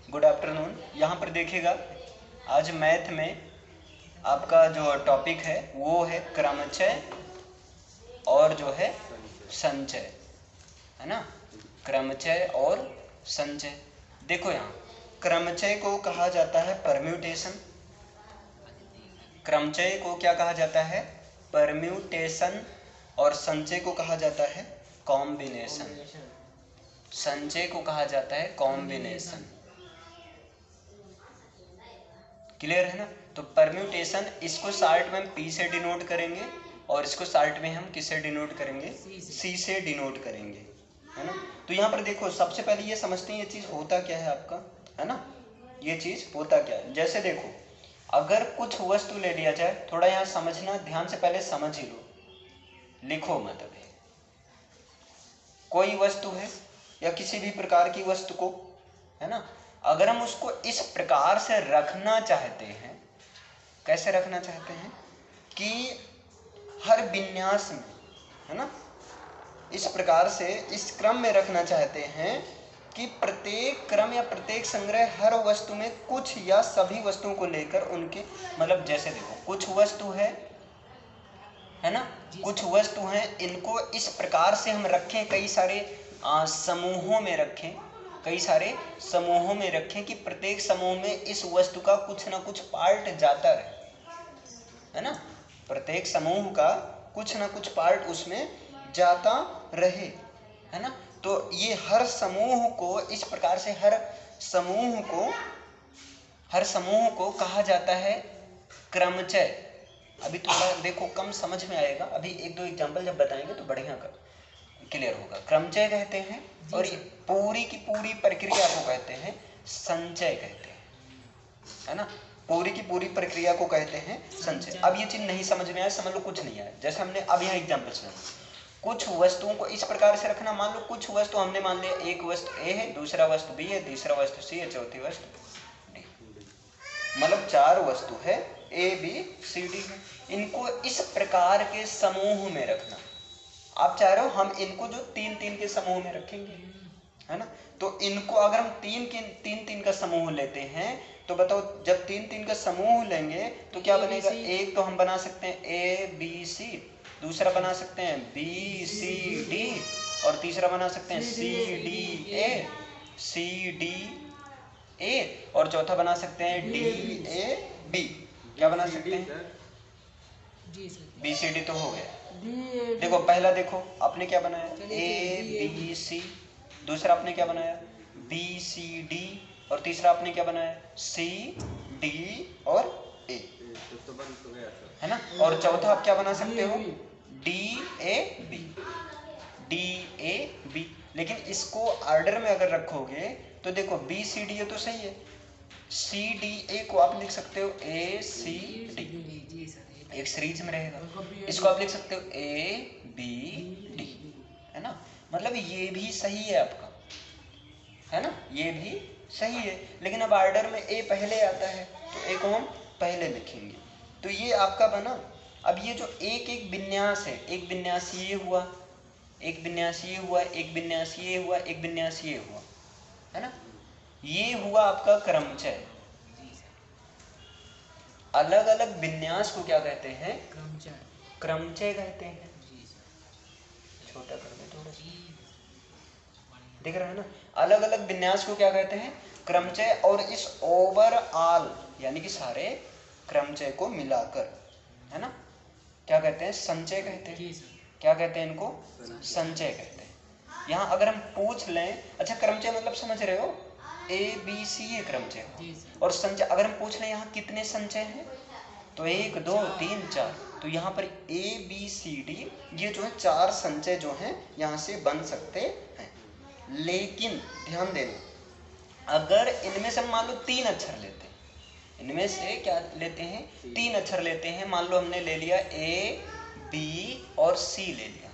Good afternoon. यहाँ पर देखिएगा, आज मैथ में आपका जो टॉपिक है वो है क्रमचय और जो है संचय, है ना। क्रमचय और संचय। देखो यहाँ क्रमचय को कहा जाता है परम्यूटेशन। क्रमचय को क्या कहा जाता है? परम्यूटेशन। और संचय को कहा जाता है कॉम्बिनेशन। संचय को कहा जाता है कॉम्बिनेशन। क्लियर है ना। तो परम्यूटेशन, इसको शार्ट में हम पी से डिनोट करेंगे और इसको शार्ट में हम किससे डिनोट करेंगे? सी से डिनोट करेंगे, है ना। तो यहाँ पर देखो, सबसे पहले ये समझते हैं ये चीज होता क्या है आपका, है ना। ये चीज होता क्या है, जैसे देखो अगर कुछ वस्तु ले लिया जाए, थोड़ा यहाँ समझना ध्यान से, पहले समझ ही लो, लिखो मत अभी। कोई वस्तु है या किसी भी प्रकार की वस्तु को, है ना, अगर हम उसको इस प्रकार से रखना चाहते हैं, कैसे रखना चाहते हैं कि हर विन्यास में, है ना, इस प्रकार से इस क्रम में रखना चाहते हैं कि प्रत्येक क्रम या प्रत्येक संग्रह हर वस्तु में कुछ या सभी वस्तुओं को लेकर उनके, मतलब जैसे देखो कुछ वस्तु है ना, कुछ वस्तु हैं, इनको इस प्रकार से हम रखें, कई सारे समूहों में रखें, कई सारे समूहों में रखें कि प्रत्येक समूह में इस वस्तु का कुछ ना कुछ पार्ट जाता रहे, है ना। प्रत्येक समूह का कुछ ना कुछ पार्ट उसमें जाता रहे, है ना। तो ये हर समूह को इस प्रकार से, हर समूह को कहा जाता है क्रमचय। अभी थोड़ा देखो कम समझ में आएगा, अभी एक दो एग्जांपल जब बताएंगे तो बढ़िया क्लियर होगा। क्रमचय कहते हैं और ये पूरी की पूरी प्रक्रिया को कहते हैं संचय कहते हैं, है ना। पूरी की पूरी प्रक्रिया को कहते हैं संचय। अब ये चीज नहीं समझ में आया, समझ लो कुछ नहीं आया। जैसे हमने अब यहाँ एग्जाम्पल सुना, कुछ वस्तुओं को इस प्रकार से रखना, मान लो कुछ वस्तु हमने मान लिया, एक वस्तु ए है, दूसरा वस्तु बी है, तीसरा वस्तु सी है, चौथी वस्तु डी, मतलब 4 वस्तु है, ए बी सी डी है। इनको इस प्रकार के समूह में रखना। आप चाह रहे हो हम इनको जो 3-3 के समूह में रखेंगे, है ना। तो इनको अगर हम 3-3 का समूह लेते हैं तो बताओ, जब 3-3 का समूह लेंगे तो क्या बनेगा? एक तो हम बना सकते हैं ए बी सी, दूसरा बना सकते हैं बी सी डी, और तीसरा बना सकते हैं सी डी ए, और चौथा बना सकते हैं डी ए बी। क्या बना सकते हैं? बी सी डी तो हो गया। देखो पहला देखो आपने क्या बनाया, ए बी सी, दूसरा आपने क्या बनाया, बी सी डी, और तीसरा आपने क्या बनाया, सी डी और ए, है ना। और चौथा आप क्या बना सकते हो, डी ए बी। लेकिन इसको ऑर्डर में अगर रखोगे तो देखो बी सी डी तो सही है, सी डी ए को आप लिख सकते हो ए सी डी, एक सीरीज में रहेगा। इसको आप लिख सकते हो ए बी डी, है ना। मतलब ये भी सही है आपका, है ना, ये भी सही है। लेकिन अब ऑर्डर में ए पहले आता है तो ए को हम पहले लिखेंगे। तो ये आपका बना। अब ये जो एक एक विन्यास है, एक विन्यास ये हुआ, एक विन्यास ये हुआ, एक विन्यास ये हुआ, एक विन्यास ये हुआ, है ना, ये हुआ आपका क्रमचय। अलग अलग विन्यास को क्या कहते हैं? क्रमचय कहते हैं। छोटा कर दे थोड़ा, दिख रहा है ना। अलग अलग विन्यास को क्या कहते हैं? क्रमचय। और इस ओवरऑल यानी कि सारे क्रमचय को मिलाकर, है ना, क्या कहते हैं? संचय कहते हैं। क्या कहते हैं इनको? संचय कहते हैं। यहाँ अगर हम पूछ लें, अच्छा क्रमचय मतलब समझ रहे हो, ए बी सी ये क्रमचय हो, और संचय अगर हम पूछ लें यहाँ कितने संचय हैं, तो 1 2 3 4, तो यहाँ पर ए बी सी डी ये जो है 4 संचय जो हैं यहाँ से बन सकते हैं। लेकिन ध्यान देना, अगर इनमें से मान लो 3 अक्षर लेते हैं, इनमें से क्या लेते हैं? 3 अक्षर लेते हैं। मान लो हमने ले लिया ए बी और सी ले लिया।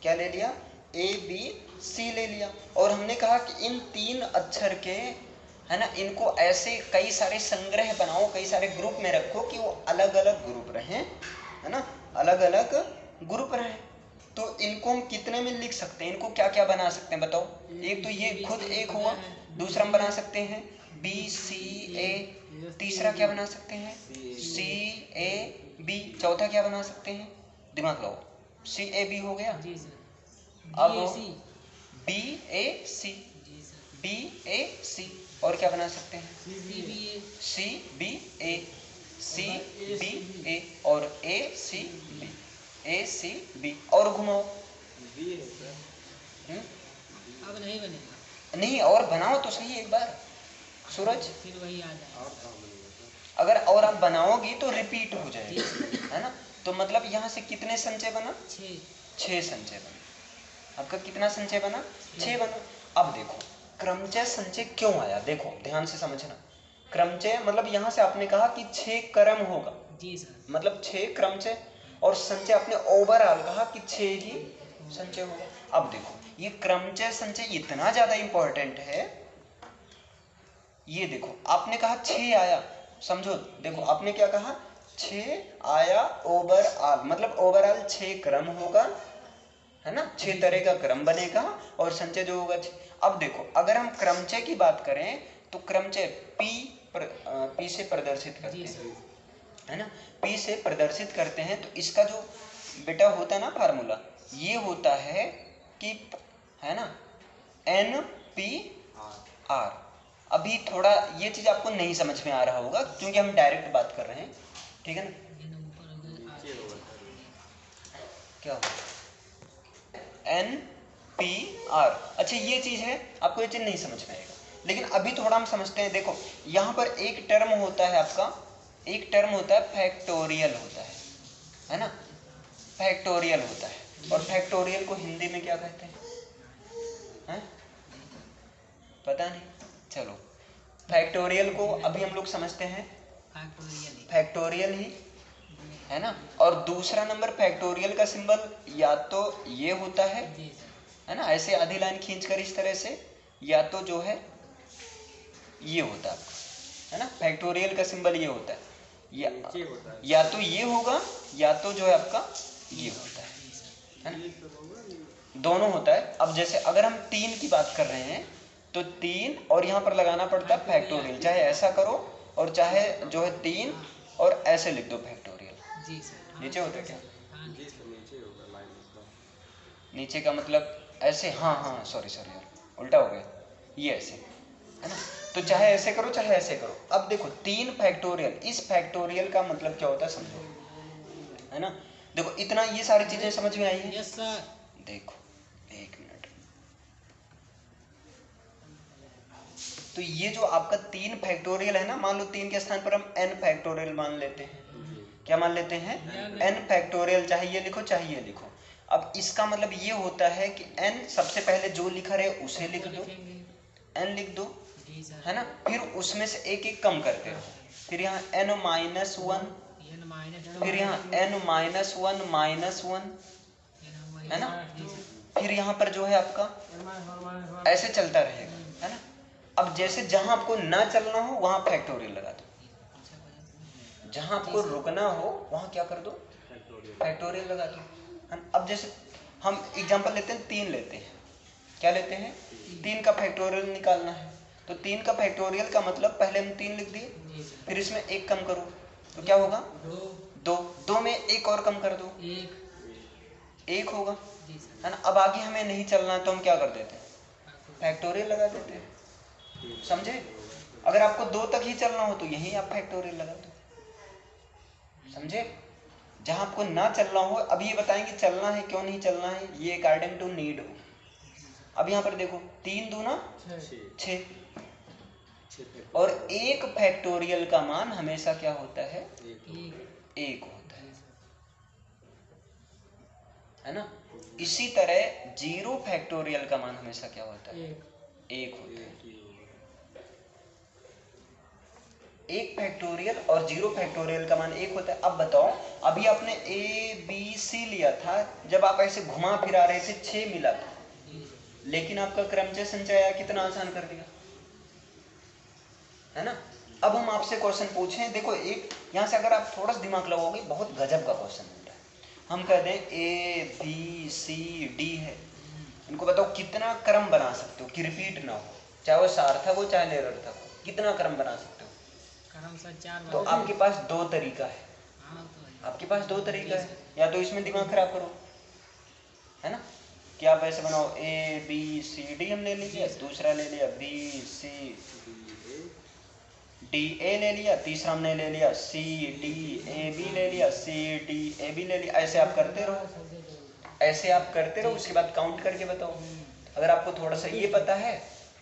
क्या ले लिया? ए बी सी ले लिया। और हमने कहा कि इन 3 अक्षर के, है ना, इनको ऐसे कई सारे संग्रह बनाओ, कई सारे ग्रुप में रखो कि वो अलग अलग ग्रुप रहें, है ना, अलग अलग ग्रुप रहें। तो इनको हम कितने में लिख सकते हैं? इनको क्या क्या बना सकते हैं बताओ? एक तो ये खुद एक हुआ, दूसरा हम बना सकते हैं बी सी ए, तीसरा क्या बना सकते हैं सी ए बी, चौथा क्या बना सकते हैं, दिमाग लगाओ, सी ए बी हो गया। अब बी ए सी, बी ए सी, और क्या बना सकते हैं सी बी ए, सी बी ए, और ए सी बी, ए सी बी, और घुमाओ। अब नहीं बनेगा, नहीं, और बनाओ तो सही एक बार सूरज, फिर वही आ जाएगा। अगर और आप बनाओगी तो रिपीट हो जाएगा, है ना। तो मतलब यहाँ से कितने संचय बना, 6 संचय बना। आपका कितना संचय बना, 6 बना। अब देखो क्रमचय संचय क्यों आया, देखो ध्यान से समझना। क्रमचय मतलब यहाँ से आपने कहा कि 6 क्रम होगा, जी सर, मतलब 6 क्रमचय, और संचय आपने ओवरऑल कहा कि 6 ही संचय होगा। अब देखो ये क्रमचय संचय इतना ज्यादा इंपॉर्टेंट है। ये देखो आपने कहा 6 आया, समझो, देखो आपने क्या कहा, 6 आया ओवरऑल, मतलब ओवरऑल 6 क्रम होगा, है ना, 6 तरह का क्रम बनेगा, और संचय जो होगा 6। अब देखो अगर हम क्रमचय की बात करें तो क्रमचय पी से प्रदर्शित करते हैं, है ना, पी से प्रदर्शित करते हैं। तो इसका जो बेटा होता है ना फार्मूला, ये होता है कि, है ना, एन पी आर। अभी थोड़ा ये चीज आपको नहीं समझ में आ रहा होगा क्योंकि हम डायरेक्ट बात कर रहे हैं, ठीक है ना। क्या होगा एन पी आर, अच्छा ये चीज है, आपको ये चीज नहीं समझ में आएगा, लेकिन अभी थोड़ा हम समझते हैं। देखो यहाँ पर एक टर्म होता है आपका, एक टर्म होता है फैक्टोरियल होता है ना, फैक्टोरियल होता है। और फैक्टोरियल को हिंदी में क्या कहते हैं, पता नहीं, चलो फैक्टोरियल को अभी हम लोग समझते हैं फैक्टोरियल ही, है ना। और दूसरा नंबर फैक्टोरियल का सिंबल या तो ये होता है ना, ऐसे आधी लाइन खींचकर इस तरह से, या तो जो है ये होता है ना, फैक्टोरियल का सिंबल ये होता है, या तो ये होगा, या तो जो है आपका ये होता है ना, दोनों होता है। अब जैसे अगर हम 3 की बात कर रहे हैं तो 3 और यहाँ पर लगाना पड़ता है फैक्टोरियल, चाहे ऐसा करो और चाहे जो है 3 और ऐसे लिख दो फैक्टोरियल। नीचे होता है क्या, नीचे का मतलब ऐसे, हाँ सॉरी यार उल्टा हो गया, ये ऐसे, है ना। तो चाहे ऐसे करो चाहे ऐसे करो। अब देखो 3 फैक्टोरियल, इस फैक्टोरियल का मतलब क्या होता है समझो, है ना। देखो इतना ये सारी चीजें समझ में आई है। Yes sir. देखो एक मिनट, तो ये जो आपका 3 फैक्टोरियल है ना, मान लो 3 के स्थान पर हम n फैक्टोरियल मान लेते हैं, क्या मान लेते हैं n फैक्टोरियल, चाहे ये लिखो चाहे ये लिखो। अब इसका मतलब ये होता है कि n सबसे पहले जो लिखा रहे उसे लिख दो, n लिख दो, है ना, फिर उसमें से एक एक कम करते रहो, फिर यहाँ n माइनस 1, फिर यहाँ n माइनस 1 माइनस 1, है ना, फिर यहाँ पर जो है आपका ऐसे चलता रहेगा, है ना। अब जैसे जहां आपको ना चलना हो वहां फैक्टोरियल लगा दो, जहां आपको रुकना हो वहां क्या कर दो, फैक्टोरियल लगा दो। अब जैसे हम एग्जांपल लेते हैं, 3 लेते हैं, क्या लेते हैं, 3 का फैक्टोरियल निकालना है। तो 3 का फैक्टोरियल का मतलब पहले हम 3 लिख दिए, फिर इसमें 1 कम करो तो क्या होगा 2, 2 में 1 और कम कर दो 1 होगा, है ना। अब आगे हमें नहीं चलना है तो हम क्या कर देते हैं, फैक्टोरियल लगा देते हैं, समझे। अगर आपको 2 तक ही चलना हो तो यहीं आप फैक्टोरियल लगा दो, समझे। जहां आपको ना चलना हो, अब ये बताएंगे चलना है क्यों नहीं चलना है, ये अकॉर्डिंग टू नीड हो। अब यहाँ पर देखो 3 दूना 6, और 1 फैक्टोरियल का मान हमेशा क्या होता है, 1 होता है ना। इसी तरह 0 फैक्टोरियल का मान हमेशा क्या होता है, 1 होता है। 1 फैक्टोरियल और 0 फैक्टोरियल का मान 1 होता है। अब बताओ, अभी आपने ए बी सी लिया था, जब आप ऐसे घुमा फिरा रहे थे 6 मिला था, लेकिन आपका क्रमचय संचय कितना आसान कर दिया, है ना। अब हम आपसे क्वेश्चन पूछें, देखो एक यहाँ से अगर आप थोड़ा सा दिमाग लगाओगे बहुत गजब का क्वेश्चन मिलता है। हम कह दें ए बी सी डी है, इनको बताओ कितना क्रम बना सकते हो कि रिपीट ना हो, चाहे वो सार्थक हो चाहे निरर्थक हो, कितना क्रम बना सकते हो? क्रम से 4 तो आपके पास दो तरीका है, हाँ तो है। आपके पास दो तरीका है, या तो इसमें दिमाग खराब करो, है ना, कि आप ऐसे बनाओ ए बी सी डी हमने ले लिया, दूसरा ले लिया बी सी डी ए ले लिया, तीसरा हमने ले लिया सी डी ए बी ले लिया, सी डी ए बी ले लिया, ऐसे आप करते रहो, ऐसे आप करते रहो, उसके बाद काउंट करके बताओ। अगर आपको थोड़ा सा ये पता है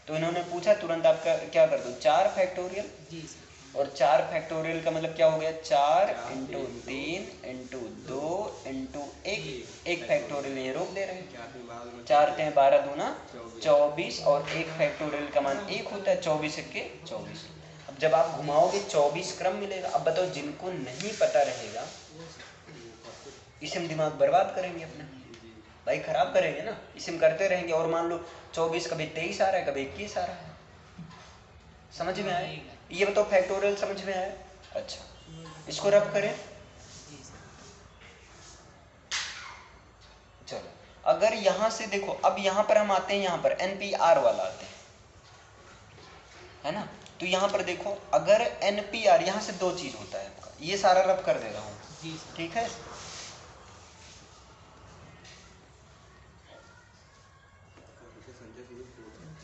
तो इन्होंने पूछा तुरंत आप क्या कर दो, 4 फैक्टोरियल, जी सर। और 4 फैक्टोरियल का मतलब क्या हो गया, 4 इंटू 3 इंटू 2 इंटू 1 फैक्टोरियल ये रोक दे रहे हैं, 4 × 12 दूना 24, और 1 फैक्टोरियल का मान 1 होता है, 24 × 24। अब जब आप घुमाओगे 24 क्रम मिलेगा। अब बताओ जिनको नहीं पता रहेगा इसे हम दिमाग बर्बाद करेंगे अपना, भाई खराब करेंगे ना, इसे हम करते रहेंगे, और मान लो 24 कभी 23 आ रहा है, कभी 21 आ रहा है। समझ में आए? ये बताओ फैक्टोरियल समझ में आया? अच्छा, इसको रब करें। चलो, अगर यहां से देखो, अब यहां पर हम आते हैं, यहां पर NPR वाला आते हैं, है ना, तो यहां पर देखो, अगर NPR यहां से दो चीज होता है आपका, ये सारा रब कर दे रहा हूं, ठीक है।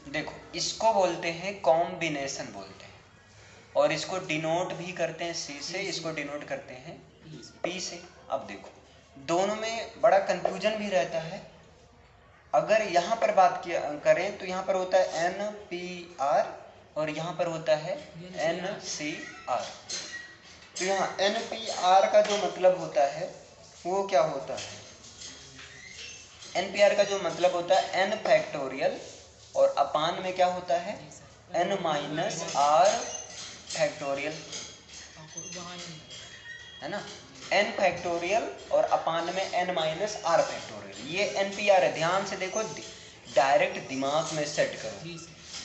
देखो, इसको बोलते हैं कॉम्बिनेशन बोलते हैं, और इसको डिनोट भी करते हैं C से, इसको डिनोट करते हैं P से। अब देखो, दोनों में बड़ा कंफ्यूजन भी रहता है। अगर यहाँ पर बात करें तो यहाँ पर होता है NPR और यहाँ पर होता है NCR। तो यहाँ NPR का जो मतलब होता है वो क्या होता है, NPR का जो मतलब होता है N फैक्टोरियल, और अपान में क्या होता है N माइनस R फैक्टोरियल, है ना, N फैक्टोरियल और अपान में N माइनस R फैक्टोरियल, ये NPR है। ध्यान से देखो, डायरेक्ट दिमाग में सेट करो,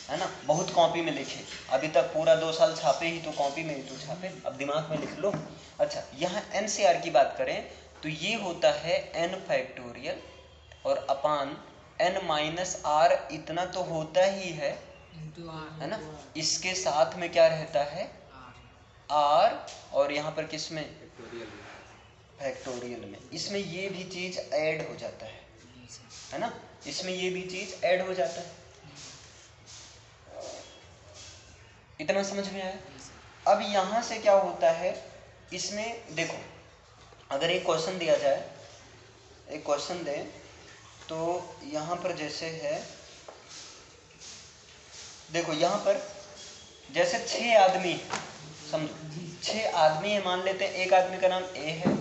है ना, बहुत कॉपी में लिखे, अभी तक पूरा 2 साल छापे ही तो कॉपी में ही तो छापे, अब दिमाग में लिख लो। अच्छा, यहाँ NCR की बात करें तो ये होता है N फैक्टोरियल और अपान N माइनस R, इतना तो होता ही है ना, इसके साथ में क्या रहता है R, और यहाँ पर किस में, फैक्टोरियल में, इसमें ये भी चीज ऐड हो जाता है ना, इसमें ये भी चीज ऐड हो जाता है। इतना समझ में आया? अब यहाँ से क्या होता है, इसमें देखो, अगर एक क्वेश्चन दिया जाए, एक क्वेश्चन दें तो यहाँ पर जैसे है, देखो यहाँ पर जैसे 6 आदमी, समझो 6 आदमी है, मान लेते हैं, एक आदमी का नाम A है,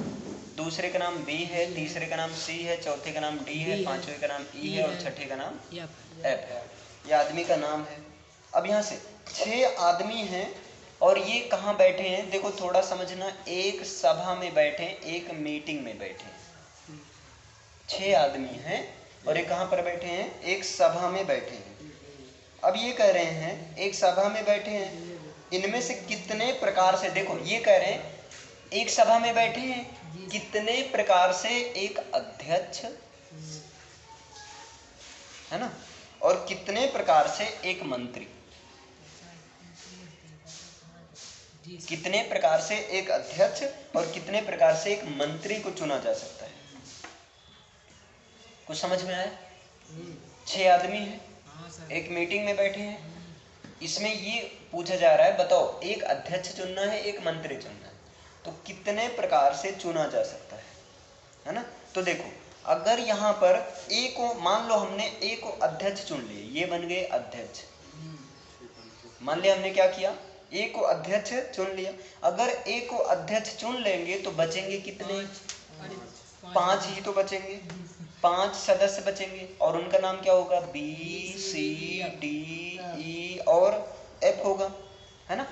दूसरे का नाम B है, तीसरे का नाम C है, चौथे का नाम D है, पांचवे का नाम E है, और छठे का नाम F है। ये आदमी का नाम है। अब यहाँ से 6 आदमी हैं और ये कहाँ बैठे हैं, देखो थोड़ा समझना, एक सभा में बैठे, एक मीटिंग में बैठे। 6 आदमी हैं और ये कहाँ पर बैठे हैं, एक सभा में बैठे हैं। अब ये कह रहे हैं एक सभा में बैठे हैं, इनमें से कितने प्रकार से, देखो ये कह रहे हैं एक सभा में बैठे हैं, कितने प्रकार से एक अध्यक्ष, है ना, और कितने प्रकार से एक मंत्री, कितने प्रकार से एक अध्यक्ष और कितने प्रकार से एक मंत्री को चुना जा सकता है। कुछ समझ में आया? 6 आदमी हैं, एक मीटिंग में बैठे हैं, इसमें ये पूछा जा रहा है, बताओ एक अध्यक्ष चुनना है, एक मंत्री चुनना है, तो कितने प्रकार से चुना जा सकता है ना। तो देखो, अगर यहाँ पर ए को, मान लो हमने ए को अध्यक्ष चुन लिए, ये बन गए अध्यक्ष, मान लिया हमने क्या किया, ए को अध्यक्ष चुन लिया। अगर ए को अध्यक्ष चुन लेंगे तो बचेंगे कितने, 5 ही तो बचेंगे, 5 सदस्य बचेंगे, और उनका नाम क्या होगा, B C D E और F होगा, है ना।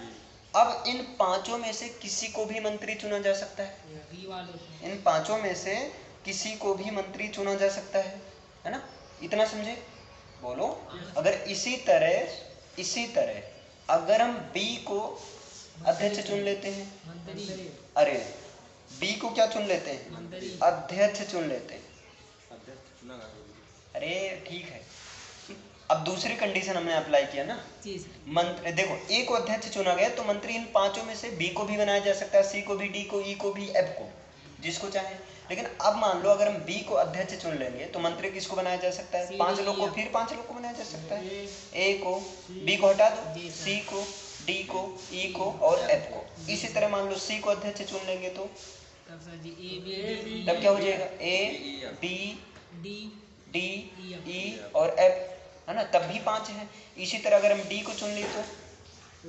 अब इन 5 में से किसी को भी मंत्री चुना जा सकता है, इन 5 में से किसी को भी मंत्री चुना जा सकता है ना। इतना समझे? बोलो। अगर इसी तरह अगर हम B को अध्यक्ष चुन लेते हैं, अरे B को क्या चुन लेते हैं, अध्यक्ष चुन लेते हैं, अरे ठीक है, अब दूसरी कंडीशन हमने अप्लाई किया ना, जी सर। मंत्री देखो ए को अध्यक्ष चुना गया तो मंत्री इन पांचों में से बी को भी बनाया जा सकता है, सी को भी, डी को, ई को भी, एफ को, जिसको चाहे। लेकिन अब मान लो अगर हम बी को अध्यक्ष चुन लेंगे तो मंत्री किसको बनाया जा सकता है? 5 लोग को, फिर 5 लोग को बनाया जा सकता है। ए को, बी को हटा दो, सी को, डी को, ई को और एफ को। इसी तरह मान लो सी को अध्यक्ष चुन लेंगे तो तब सर जी ए बी तब क्या हो जाएगा? A B D D E और एफ, है ना, तब भी 5 है। इसी तरह अगर हम डी को चुन लिए तो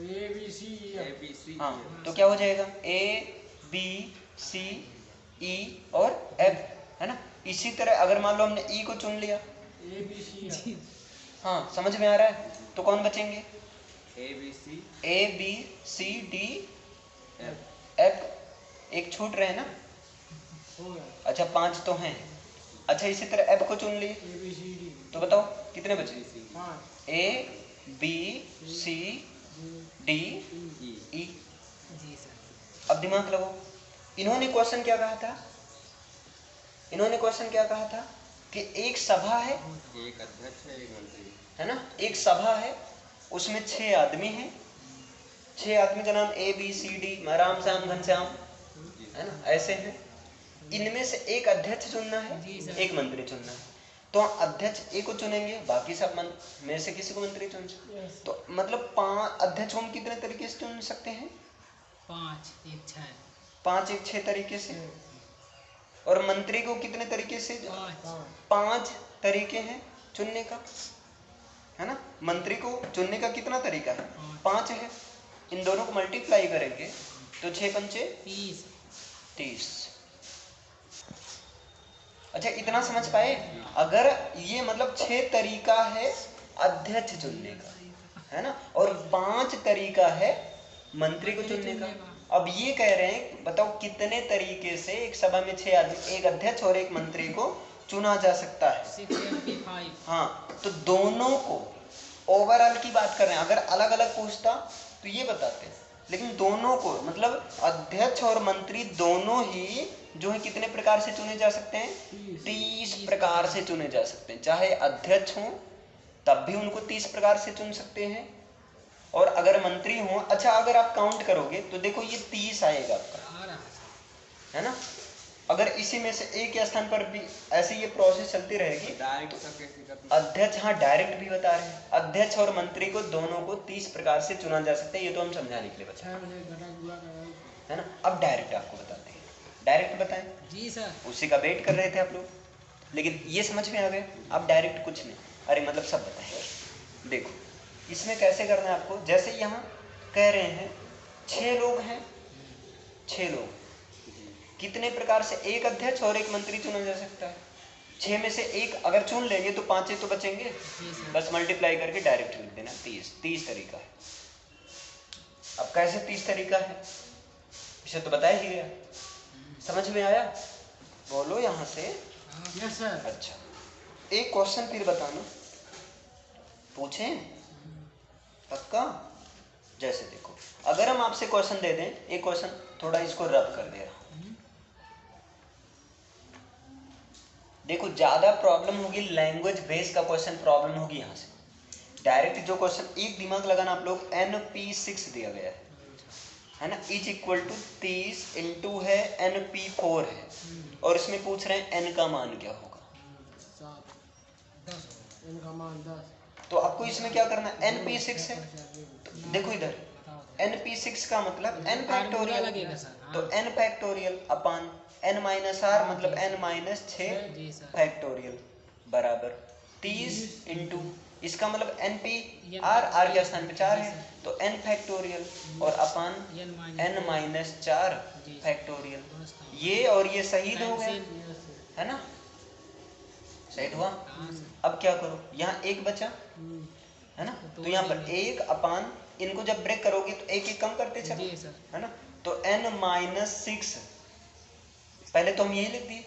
ए बी सी, हाँ, तो क्या हो जाएगा? ए बी सी ई और एफ, है ना। इसी तरह अगर मान लो हमने ई को चुन लिया, ए बी सी, हाँ समझ में आ रहा है, तो कौन बचेंगे? A B C D F, एक छूट रहे ना। हो गया, अच्छा 5 तो हैं। अच्छा इसी तरह एफ को चुन लिए ए बी सी डी, तो बताओ कितने बचे? 5 A B C D E. जी सर। अब दिमाग लगाओ, इन्होंने क्वेश्चन क्या कहा था? इन्होंने क्वेश्चन क्या कहा था कि एक सभा है, एक अध्यक्ष है, एक मंत्री है ना, एक सभा है, उसमें 6 आदमी हैं, 6 आदमी का नाम A B C D, Ram Shyam Ghanshyam, है ना, ऐसे हैं। इनमें से एक अध्यक्ष चुनना है, एक मंत्री चुनना है। तो अध्यक्ष ए को चुनेंगे, बाकी सब में से किसी को मंत्री चुन सकते हैं। तो मतलब 5 अध्यक्ष हम कितने तरीके से चुन सकते हैं? 5 1 6 5 1 6 तरीके से। और मंत्री को कितने तरीके से? 5 तरीके हैं चुनने का, है ना। मंत्री को चुनने का कितना तरीका है? 5 है। इन दोनों को मल्टीप्लाई करेंगे तो 6 पंचे 30। अच्छा इतना समझ पाए? अगर ये मतलब 6 तरीका है अध्यक्ष चुनने का, है ना, और 5 तरीका है मंत्री को चुनने का। अब ये कह रहे हैं बताओ कितने तरीके से एक सभा में 6 आदमी, एक अध्यक्ष और एक मंत्री को चुना जा सकता है? 6 MP 5। हाँ, तो दोनों को ओवरऑल की बात कर रहे हैं। अगर अलग अलग पूछता तो ये बताते, लेकिन दोनों को मतलब अध्यक्ष और मंत्री दोनों ही जो है कितने प्रकार से चुने जा सकते हैं? 30 प्रकार से चुने जा सकते हैं। चाहे अध्यक्ष हो तब भी उनको 30 प्रकार से चुन सकते हैं, और अगर मंत्री हो, अच्छा अगर आप काउंट करोगे तो देखो ये 30 आएगा आपका, है ना। अगर इसी में से एक के स्थान पर भी ऐसे ये प्रोसेस चलती रहेगी तो अध्यक्ष, हाँ डायरेक्ट भी बता रहे हैं, अध्यक्ष और मंत्री को दोनों को 30 प्रकार से चुना जा सकता है। ये तो हम समझाने के लिए बता, है ना। अब डायरेक्ट आपको बताते हैं, डायरेक्ट बताएं। जी सर। उसी का वेट कर रहे थे आप लोग, लेकिन ये समझ में आ गया। अब डायरेक्ट कुछ नहीं, अरे मतलब सब बताएंगे। देखो इसमें कैसे करना है आपको, जैसे यहाँ कह रहे हैं 6 लोग हैं, 6 लोग, कितने प्रकार से एक अध्यक्ष और एक मंत्री चुना जा सकता है? 6 में से एक अगर चुन लेंगे तो 5 तो बचेंगे, बस मल्टीप्लाई करके डायरेक्ट लिख देना। 30 तरीका है। अब कैसे 30 तरीका है इसे तो बताया ही गया, समझ में आया? बोलो यहाँ से। Yes sir. अच्छा एक क्वेश्चन फिर बताना, पूछें पक्का? जैसे देखो अगर हम आपसे क्वेश्चन दे दें, एक क्वेश्चन थोड़ा इसको रब कर दे रहा हूं, देखो ज्यादा प्रॉब्लम होगी लैंग्वेज बेस का क्वेश्चन प्रॉब्लम होगी। यहाँ से डायरेक्ट जो क्वेश्चन, एक दिमाग लगाना आप लोग, NP6 दिया गया है ना, इज इक्वल टू 30 इंटू है NP4 है, और इसमें पूछ रहे हैं n का मान क्या होगा? 10, n का मान 10। तो आपको इसमें क्या करना है? NP6 है, तो देखो इधर NP6 का मतलब n फैक्टोरियल, तो n फैक्टोरियल अपान n माइनस r मतलब n माइनस 6 फैक्टोरियल बराबर 30 इंटू इसका मतलब NP r के स्थान पे 4 है तो n फैक्टोरियल और अपान n माइनस 4 फैक्टोरियल। ये और ये सही हो गया, है ना, सही हुआ। अब क्या करो, यहाँ एक बचा, है ना, तो यहाँ पर 1 अपान, इनको जब ब्रेक करोगे तो एक एक कम करते चलो, है ना, तो n माइनस 6। पहले तो हम यही लिख दिए,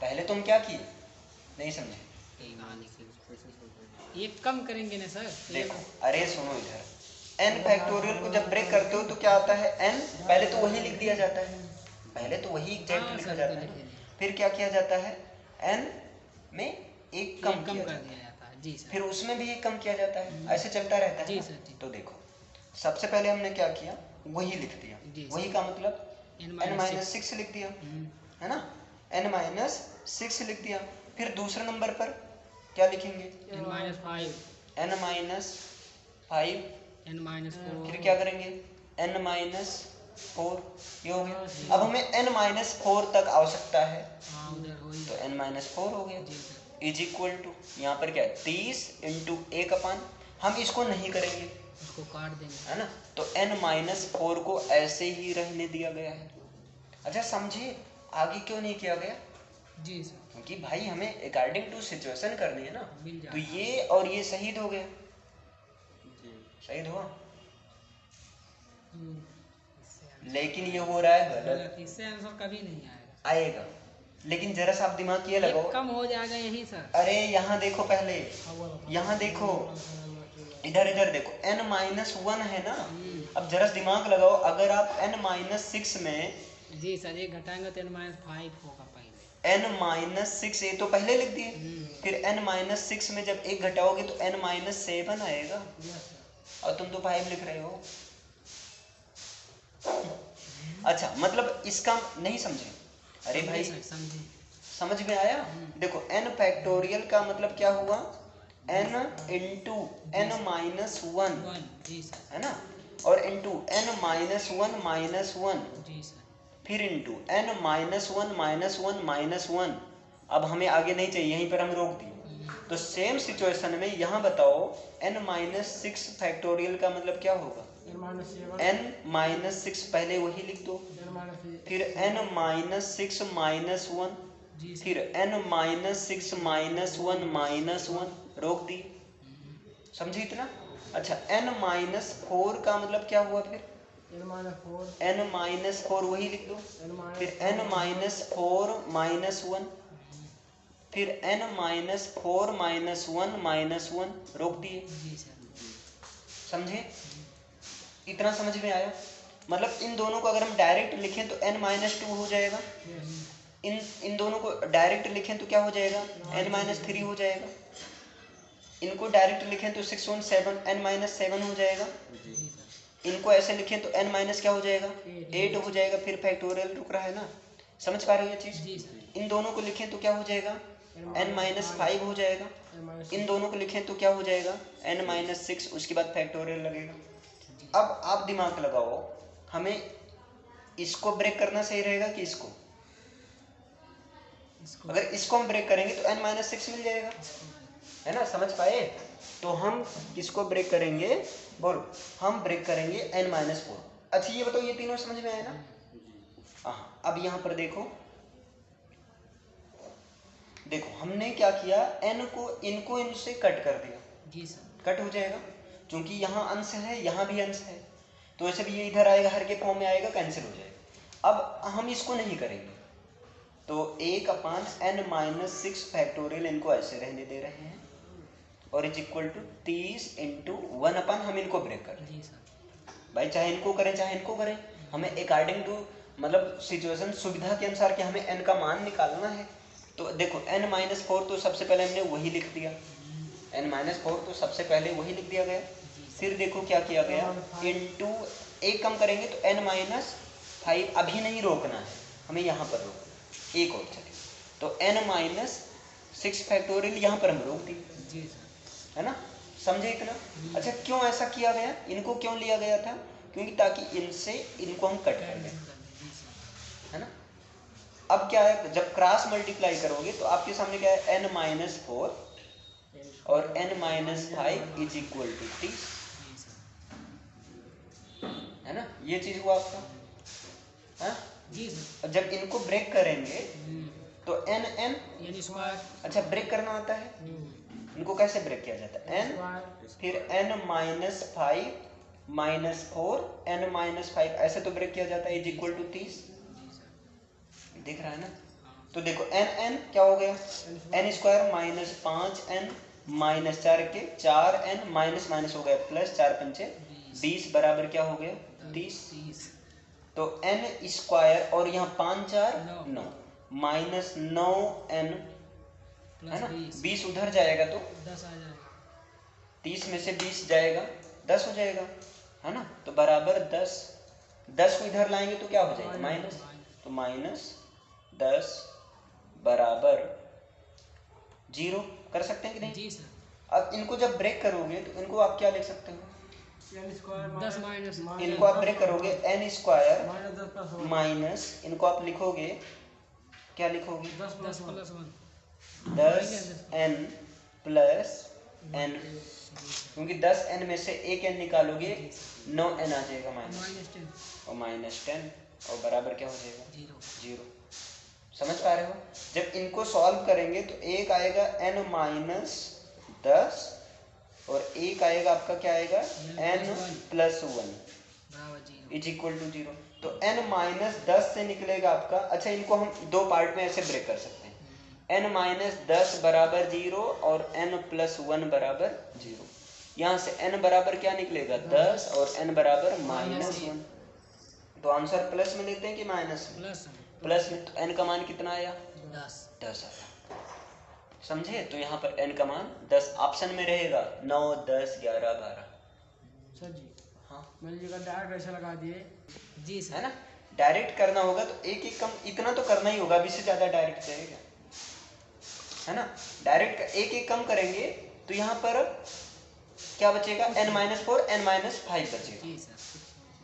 पहले तो हम क्या किए नहीं समझे, एक कम करेंगे ना सर। देखो अरे सुनो इधर, n फैक्टोरियल को जब ब्रेक करते हो तो क्या आता है n, पहले तो वही लिख दिया जाता है, पहले तो वही एग्जैक्ट लिखा जाता है, फिर क्या किया जाता है n में एक कम किया जाता है, जी सर। फिर उसमें भी ये कम किया जाता है, ऐसे चलता रहता है जी ना? सर, जी। तो देखो सबसे पहले हमने क्या किया, वही लिख दिया। जी सर। वही का मतलब n-6 लिख दिया, है ना? n-6 लिख दिया। फिर दूसरे नंबर पर क्या लिखेंगे? n-5 n-5, n-4 फिर क्या करेंगे? n-4, ये हो गया। अब हमें n-4 तक आवश्यकता है, हाँ उधर हो ही तो n-4 हो गया। जी सर। इज इक्वल टू, यहाँ पर क्या है, 30 इंटू 1/, हम इसको नहीं करेंगे, उसको काट देंगे, है ना? तो n-4 को ऐसे ही रहने दिया गया है। अच्छा समझिए, आगे क्यों नहीं किया गया? जी सर। क्योंकि भाई हमें अकॉर्डिंग टू सिचुएशन करनी है ना। मिल तो जाएगा। ये और ये शहीद हो गया, शहीद हुआ, इससे लेकिन ये हो रहा है गलत, गलत, इससे आंसर कभी नहीं आएगा। आएगा। लेकिन जरा सा आप दिमाग ये ये लगाओ, कम हो जाएगा यही सर। अरे यहाँ देखो, पहले यहाँ देखो, इधर इधर देखो, n-1 है ना। अब जरा सा दिमाग लगाओ, अगर आप n-6 में, जी सर, एक घटाएंगे तो n-5 होगा पहले। n-6 ये तो पहले लिख दिए, फिर n-6 में जब एक घटाओगे तो n-7 आएगा, और तुम तो 5 लिख रहे हो। अच्छा मतलब इसका नहीं समझे? अरे भाई समझे। समझ में आया? देखो n फैक्टोरियल का मतलब क्या हुआ, n इंटू n-1, जी सर। है ना? और इंटू n-1 जी सर। फिर इंटू n-1 अब हमें आगे नहीं चाहिए, यहीं पर हम रोक दिए। तो सेम सिचुएशन में यहाँ बताओ, n-6 फैक्टोरियल का मतलब क्या होगा, n-6 पहले वही लिख दो, फिर n-6 -1, जी सर। फिर n-6 -1 रोक दी। समझे इतना? अच्छा n-4 का मतलब क्या हुआ, फिर n-4 वही लिख दो, फिर n-4 -1, फिर n-4 -1 रोक दिए। जी सर। समझे? इतना समझ में आया? मतलब इन दोनों को अगर हम डायरेक्ट लिखें तो n-2 हो जाएगा, इन दोनों को डायरेक्ट लिखें तो क्या हो जाएगा, n-3 हो जाएगा, इनको डायरेक्ट लिखें तो 6 1 7 n-7 हो जाएगा, इनको ऐसे लिखें तो n- क्या हो जाएगा, 8 हो जाएगा। फिर फैक्टोरियल रुक रहा है ना, समझ पा रहे हो ये जी चीज? सर। इन दोनों को लिखें तो क्या हो जाएगा, n-5 हो जाएगा, इन दोनों को लिखें तो क्या हो जाएगा, n-6, उसके बाद फैक्टोरियल लगेगा। अब आप दिमाग लगाओ, हमें इसको ब्रेक करना सही रहेगा कि इसको? अगर इसको हम ब्रेक करेंगे तो n-6 मिल जाएगा, है ना? समझ पाए? तो हम किसको ब्रेक करेंगे, बोलो? हम ब्रेक करेंगे n-4। अच्छा ये बताओ, ये तीनों समझ में आए ना? हाँ, अब यहाँ पर देखो, देखो हमने क्या किया, n को इनको इनसे कट कर दिया। जी सर। कट हो जाएगा, क्योंकि यहाँ अंश है, यहाँ भी अंश है, तो ऐसे भी ये इधर आएगा, हर के फॉर्म में आएगा, कैंसिल हो जाएगा। अब हम इसको नहीं करेंगे, तो 1/n-6 फैक्टोरियल इनको ऐसे रहने दे रहे हैं, और इज इक्वल टू 30 इंटू 1 हम इनको ब्रेक कर रहे हैं। जी सर। भाई चाहे इनको करें चाहे इनको करें, हमें अकॉर्डिंग टू मतलब सिचुएशन, सुविधा के अनुसार कि हमें n का मान निकालना है। तो देखो n-4 तो सबसे पहले हमने वही लिख दिया, n-4 तो सबसे पहले वही लिख दिया गया। फिर देखो क्या किया गया, इंटू एक कम करेंगे तो n-5, अभी नहीं रोकना है हमें, यहाँ पर रोकना, एक और चले तो n-6 फैक्टोरियल यहाँ पर हम रोक दिए, जी सर। है ना? समझे इतना? अच्छा क्यों ऐसा किया गया, इनको क्यों लिया गया था, क्योंकि ताकि इनसे इनको हम कट कर दें, है ना? अब क्या है, जब क्रॉस मल्टीप्लाई करोगे तो आपके सामने क्या है, n-4 और n-5 इज इक्वल टू 30, है ना? ये चीज हुआ आपका, हाँ? जी सर। जब इनको ब्रेक करेंगे तो n यानी स्क्वायर। अच्छा ब्रेक करना आता है, इनको कैसे ब्रेक किया जाता है, n फिर n-5 -4 n-5 ऐसे तो ब्रेक किया जाता है, इज इक्वल टू 30। दिख रहा है ना? तो देखो n क्या हो गया, n स्क्वायर -5n -4 के 4n माइनस हो गया प्लस 4 पंचे 20 बराबर क्या हो गया, 30। तो n स्क्वायर और यहाँ 5 4 9 -9n, है ना? 20 उधर जाएगा तो 10 आ जाएगा। 30 में से 20 जाएगा 10 हो जाएगा, है ना। तो बराबर 10, 10 को इधर लाएंगे तो क्या हो जाएगा माइनस, तो -10 बराबर 0 कर सकते हैं कि नहीं। जी सर। अब इनको जब ब्रेक करोगे तो इनको आप क्या लिख सकते हो, दस माइनस इनको आप ब्रेक करोगे n स्क्वायर -10 माइनस इनको आप लिखोगे, क्या लिखोगे 10 + 1 10n प्लस n, क्योंकि 10n में से एक n निकालोगे 9n आ जाएगा माइनस, -10 और -10 और बराबर क्या हो जाएगा 0। 0। समझ पा रहे हो। जब इनको सॉल्व करेंगे तो एक आएगा n माइनस 10 और एक आएगा आपका क्या आएगा n प्लस 1 बराबर 0 इज इक्वल टू 0। तो n माइनस 10 से निकलेगा आपका, अच्छा इनको हम दो पार्ट में ऐसे ब्रेक कर सकते हैं, n माइनस 10 बराबर 0 और n प्लस 1 बराबर 0। यहाँ से n बराबर क्या निकलेगा 10 और n बराबर -1। तो आंसर प्लस में लेते हैं कि माइनस में, प्लस में। तो n का मान कितना आया 10 आया, समझे। तो यहाँ पर n का मान 10 ऑप्शन में रहेगा 9 10 11 12। सर जी हाँ मैंने जगह डायरेक्ट ऐसे लगा दिए। जी सर। है ना, डायरेक्ट करना होगा तो एक एक कम इतना तो करना ही होगा, अभी से ज्यादा डायरेक्ट करेगा, है ना। डायरेक्ट एक एक कम करेंगे तो यहाँ पर क्या बचेगा n-4 n-5 बचेगा, जी सर।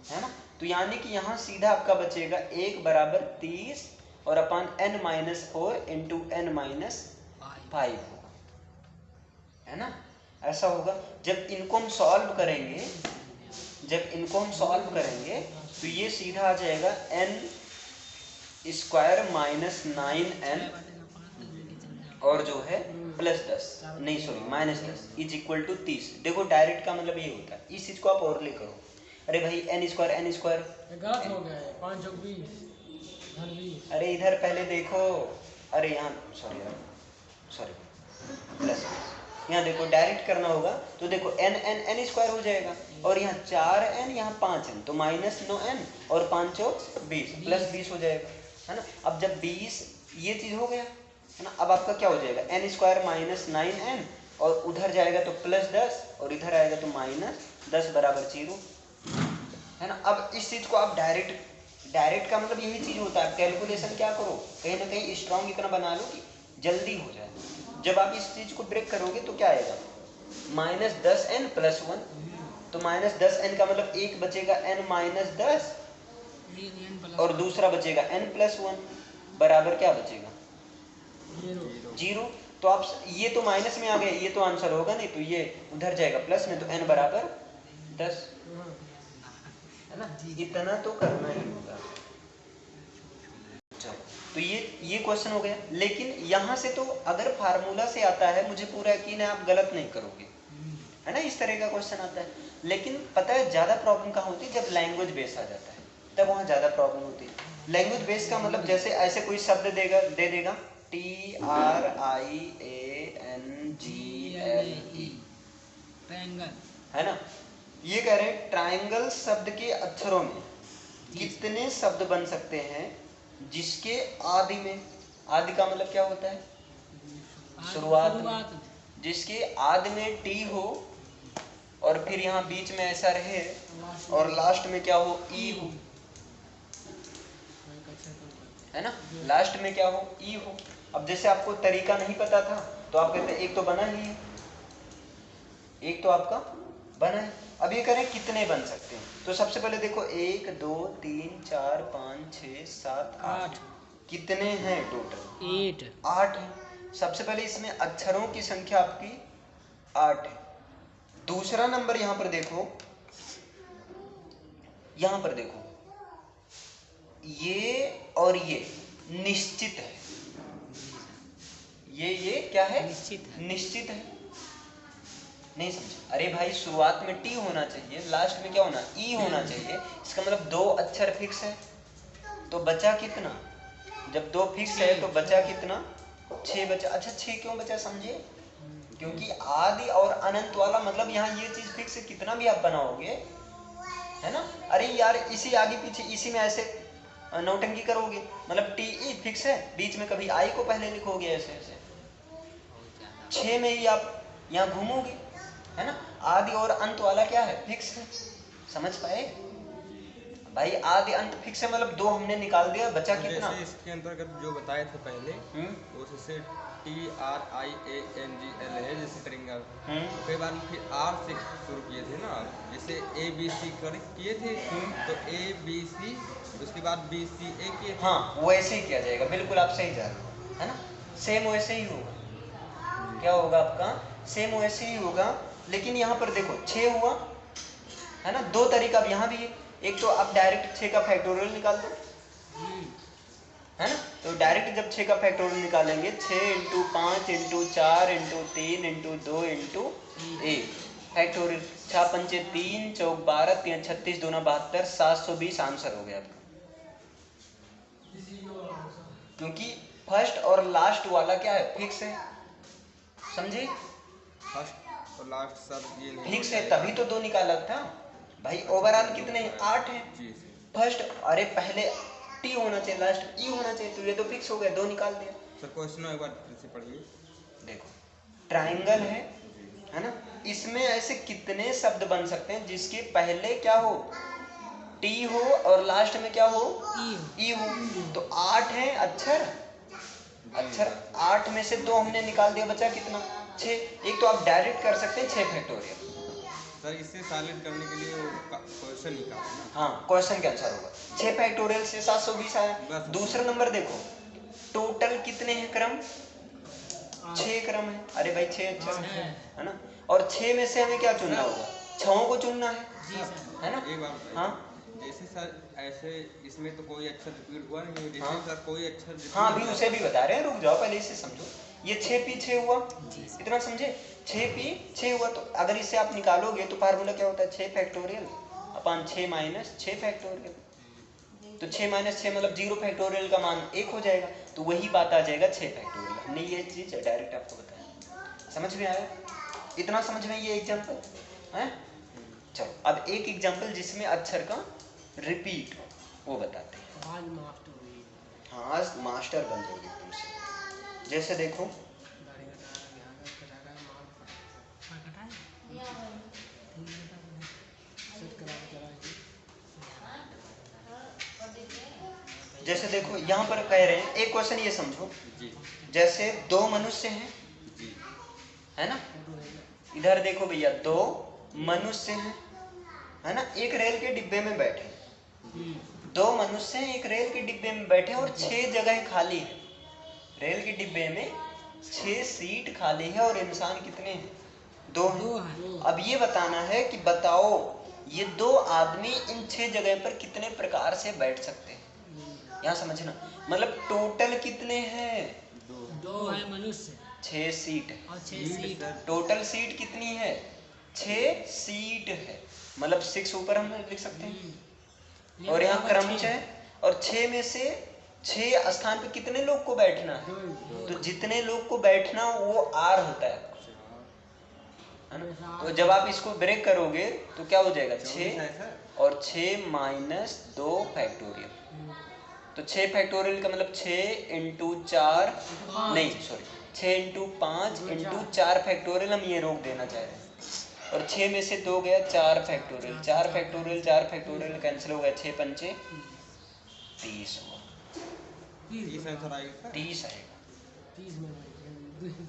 है ना। तो यानी कि यहाँ सीधा आपका बचेगा 1 बराबर 30 और अपान n-4 इंटू n-5 होगा, है ना। ऐसा होगा। जब इनको हम सॉल्व करेंगे, तो ये सीधा आ जाएगा n स्क्वायर माइनस 9n और जो है प्लस 10 नहीं सॉरी -10 इज इक्वल टू 30। देखो डायरेक्ट का मतलब ये होता है, इस चीज को आप और ले करो। अरे भाई n स्क्वायर ये गलत हो गया है 5 + 20 धन 20। अरे इधर पहले देखो, अरे यहाँ सॉरी प्लस, यहाँ देखो डायरेक्ट करना होगा तो देखो n स्क्वायर हो जाएगा और यहाँ 4n यहाँ 5n तो -9n और 5 20 प्लस 20 हो जाएगा, है ना। अब जब 20 ये चीज हो गया, है ना। अब आपका क्या हो जाएगा n स्क्वायर -9n और उधर जाएगा तो +10 और इधर आएगा तो -10 बराबर 0, है ना। अब इस चीज को आप डायरेक्ट का मतलब यही चीज होता है, कैलकुलेशन क्या करो कहीं ना कहीं स्ट्रॉन्ग इतना बना लो कि जल्दी हो जाए। जब आप इस चीज को ब्रेक करोगे तो क्या आएगा -10n + 1, तो -10n का मतलब एक बचेगा n-10 और दूसरा बचेगा n + 1 बराबर क्या बचेगा 0। तो आप ये तो माइनस में आ गए, ये तो आंसर होगा नहीं, तो ये उधर जाएगा प्लस में, तो n बराबर 10, है ना। इतना तो करना ही होगा। चलो तो ये क्वेश्चन हो गया। लेकिन यहाँ से तो अगर फार्मूला से आता है, मुझे पूरा यकीन है आप गलत नहीं करोगे, है ना। इस तरह का क्वेश्चन आता है। लेकिन पता है ज्यादा प्रॉब्लम कहाँ होती है, जब लैंग्वेज बेस आ जाता है तब वहाँ ज्यादा प्रॉब्लम होती है। लैंग्वेज बेस का मतलब जैसे ऐसे कोई शब्द दे देगा TRIANGLE, ट्रायंगल, है ना। ये कह रहे हैं ट्रायंगल शब्द के अक्षरों में कितने शब्द बन सकते हैं जिसके आदि में, आदि का मतलब क्या होता है शुरुआत में, जिसके आदि में टी हो और फिर यहाँ बीच में ऐसा रहे और लास्ट में क्या हो ई हो, है ना। लास्ट में क्या हो ई हो। अब जैसे आपको तरीका नहीं पता था तो आप कहते एक तो बना ही है, एक तो आपका बना है। अब ये करें कितने बन सकते हैं, तो सबसे पहले देखो 1 2 3 4 5 6 7 8 कितने हैं टोटल 8 है। सबसे पहले इसमें अक्षरों की संख्या आपकी 8 है। दूसरा नंबर यहाँ पर देखो, यहाँ पर देखो ये और ये निश्चित है, ये क्या है निश्चित है। नहीं समझे। अरे भाई शुरुआत में टी होना चाहिए, लास्ट में क्या होना ई होना चाहिए। इसका मतलब 2 अक्षर फिक्स है, तो बचा कितना, जब 2 फिक्स है तो बचा कितना 6 बचा। अच्छा 6 क्यों बचा समझे, क्योंकि आदि और अनंत वाला मतलब यहाँ ये चीज फिक्स है, कितना भी आप बनाओगे, है ना। अरे यार इसी आगे पीछे इसी में ऐसे नौटंकी करोगे, मतलब टी ई फिक्स है, बीच में कभी आई को पहले लिखोगे ऐसे ऐसे, 6 में ही आप यहाँ घूमोगे, है ना। आदि और अंत वाला क्या है, फिक्स है। समझ पाए भाई, आदि अंत फिक्स है, मतलब 2 हमने निकाल दिया, बचा कितना। जैसे इसके अंतर्गत जो बताए थे पहले, वो जैसे TRIANGL है जैसे ट्रिंगल, कई बार फिर R से शुरू किए थे ना, जैसे ABC किए थे, तो ABC उसके बाद BCA किए थे। हाँ वैसे ही किया जाएगा, बिल्कुल आप सही जा रहे हो, है ना। सेम वैसे ही होगा, क्या होगा आपका, सेम वैसे ही होगा। लेकिन यहाँ पर देखो 6 हुआ, है ना। 2 तरीका अब यहाँ भी है। एक तो आप डायरेक्ट 6 का फैक्टोरियल निकाल दो, है ना। तो डायरेक्ट जब 6 का फैक्टोरियल निकालेंगे, 6 × 5 × 4 × 3 × 2 × 1 फैक्टोरियल, 6 पंचे 3, 4 12, 3 36, 2 72, 720 आंसर हो गया आपका। क्योंकि फर्स्ट और लास्ट वाला क्या है, फिक्स है, समझे। फर्स्ट और लास्ट सब ये फिक्स है, तभी तो 2 निकाला था भाई। ओवरऑल कितने हैं, 8 हैं। फर्स्ट, अरे पहले टी होना चाहिए, लास्ट ई होना चाहिए, तो ये तो फिक्स हो गया, 2 निकाल दिया। सर क्वेश्चन एक बार फिर से पढ़िए। देखो ट्राइंगल है ना, इसमें ऐसे कितने शब्द बन सकते हैं जिसके पहले क्या हो, टी हो, और लास्ट में क्या हो, ई हो। तो 8 है अक्षर, 8 में से 2 हमने निकाल दिया, बचा कितना, 6। एक तो आप डायरेक्ट कर सकते हैं 6 फैक्टोरियल। सर इससे सॉल्व करने के लिए वो क्वेश्चन निकालना। हाँ क्वेश्चन के आंसर होगा 6 फैक्टोरियल से 720 आया। दूसरा नंबर देखो, टोटल कितने हैं क्रम, 6 क्रम है। अरे भाई 6 अक्षर है ना, और 6 में से हमें क्या चुनना होगा, 6 को चुनना है ना। एक बार हाँ जैसे सर ऐसे इसमें तो कोई अक्षर रिपीट हुआ नहीं, जैसे हाँ। सर कोई अक्षर हाँ अभी उसे भी बता रहे हैं, रुक जाओ पहले इसे समझो। ये 6 P 6 हुआ, इतना समझे, 6 P 6 हुआ। तो अगर इसे आप निकालोगे तो फार्मूला क्या होता है, 6 फैक्टोरियल अपन 6 माइनस 6 फैक्टोरियल। तो 6 माइनस 6 मतलब 0 फैक्टोरियल का मान 1 हो जाएगा, तो वही बात आ जाएगा 6 फैक्टोरियल। हमने ये चीज डायरेक्ट आपको बताया, समझ में आया, इतना समझ में ये एग्जाम्पल है। चलो अब एक एग्जाम्पल जिसमें अक्षर का रिपीट वो बताते हैं। आज मास्टर हुई। हाँ आज मास्टर बन जाओगे तुमसे। जैसे देखो जैसे देखो यहाँ पर कह रहे हैं, एक क्वेश्चन ये समझो, जैसे 2 मनुष्य हैं, है ना। इधर देखो भैया 2 मनुष्य हैं, है ना, एक रेल के डिब्बे में बैठे। 2 मनुष्य हैं, एक रेल के डिब्बे में बैठे और 6 जगह खाली है। रेल के डिब्बे में 6 सीट खाली है और इंसान कितने हैं, 2 हैं। अब ये बताना है कि बताओ ये 2 आदमी इन 6 जगह पर कितने प्रकार से बैठ सकते हैं। यहाँ समझना, मतलब टोटल कितने हैं, 2 है मनुष्य, 6 सीट है, और 6 सीट। टोटल सीट कितनी है, 6 सीट है, मतलब 6 ऊपर हम लिख सकते हैं। और यहाँ क्रमच है, और 6 में से 6 स्थान पे कितने लोग को बैठना है, तो जितने लोग को बैठना वो R होता है ना। तो जब आप इसको ब्रेक करोगे तो क्या हो जाएगा, 6 और 6 माइनस 2 फैक्टोरियल। तो 6 फैक्टोरियल का मतलब 6 × 4 नहीं सॉरी 6 × 5 × 4 फैक्टोरियल, हम ये रोक देना चाह रहे हैं। और 6 में से 2 गया 4 फैक्टोरियल, 4 फैक्टोरियल 4 फैक्टोरियल कैंसिल हो गया, 6 पंचे 30 हुआ, 30 आएगा।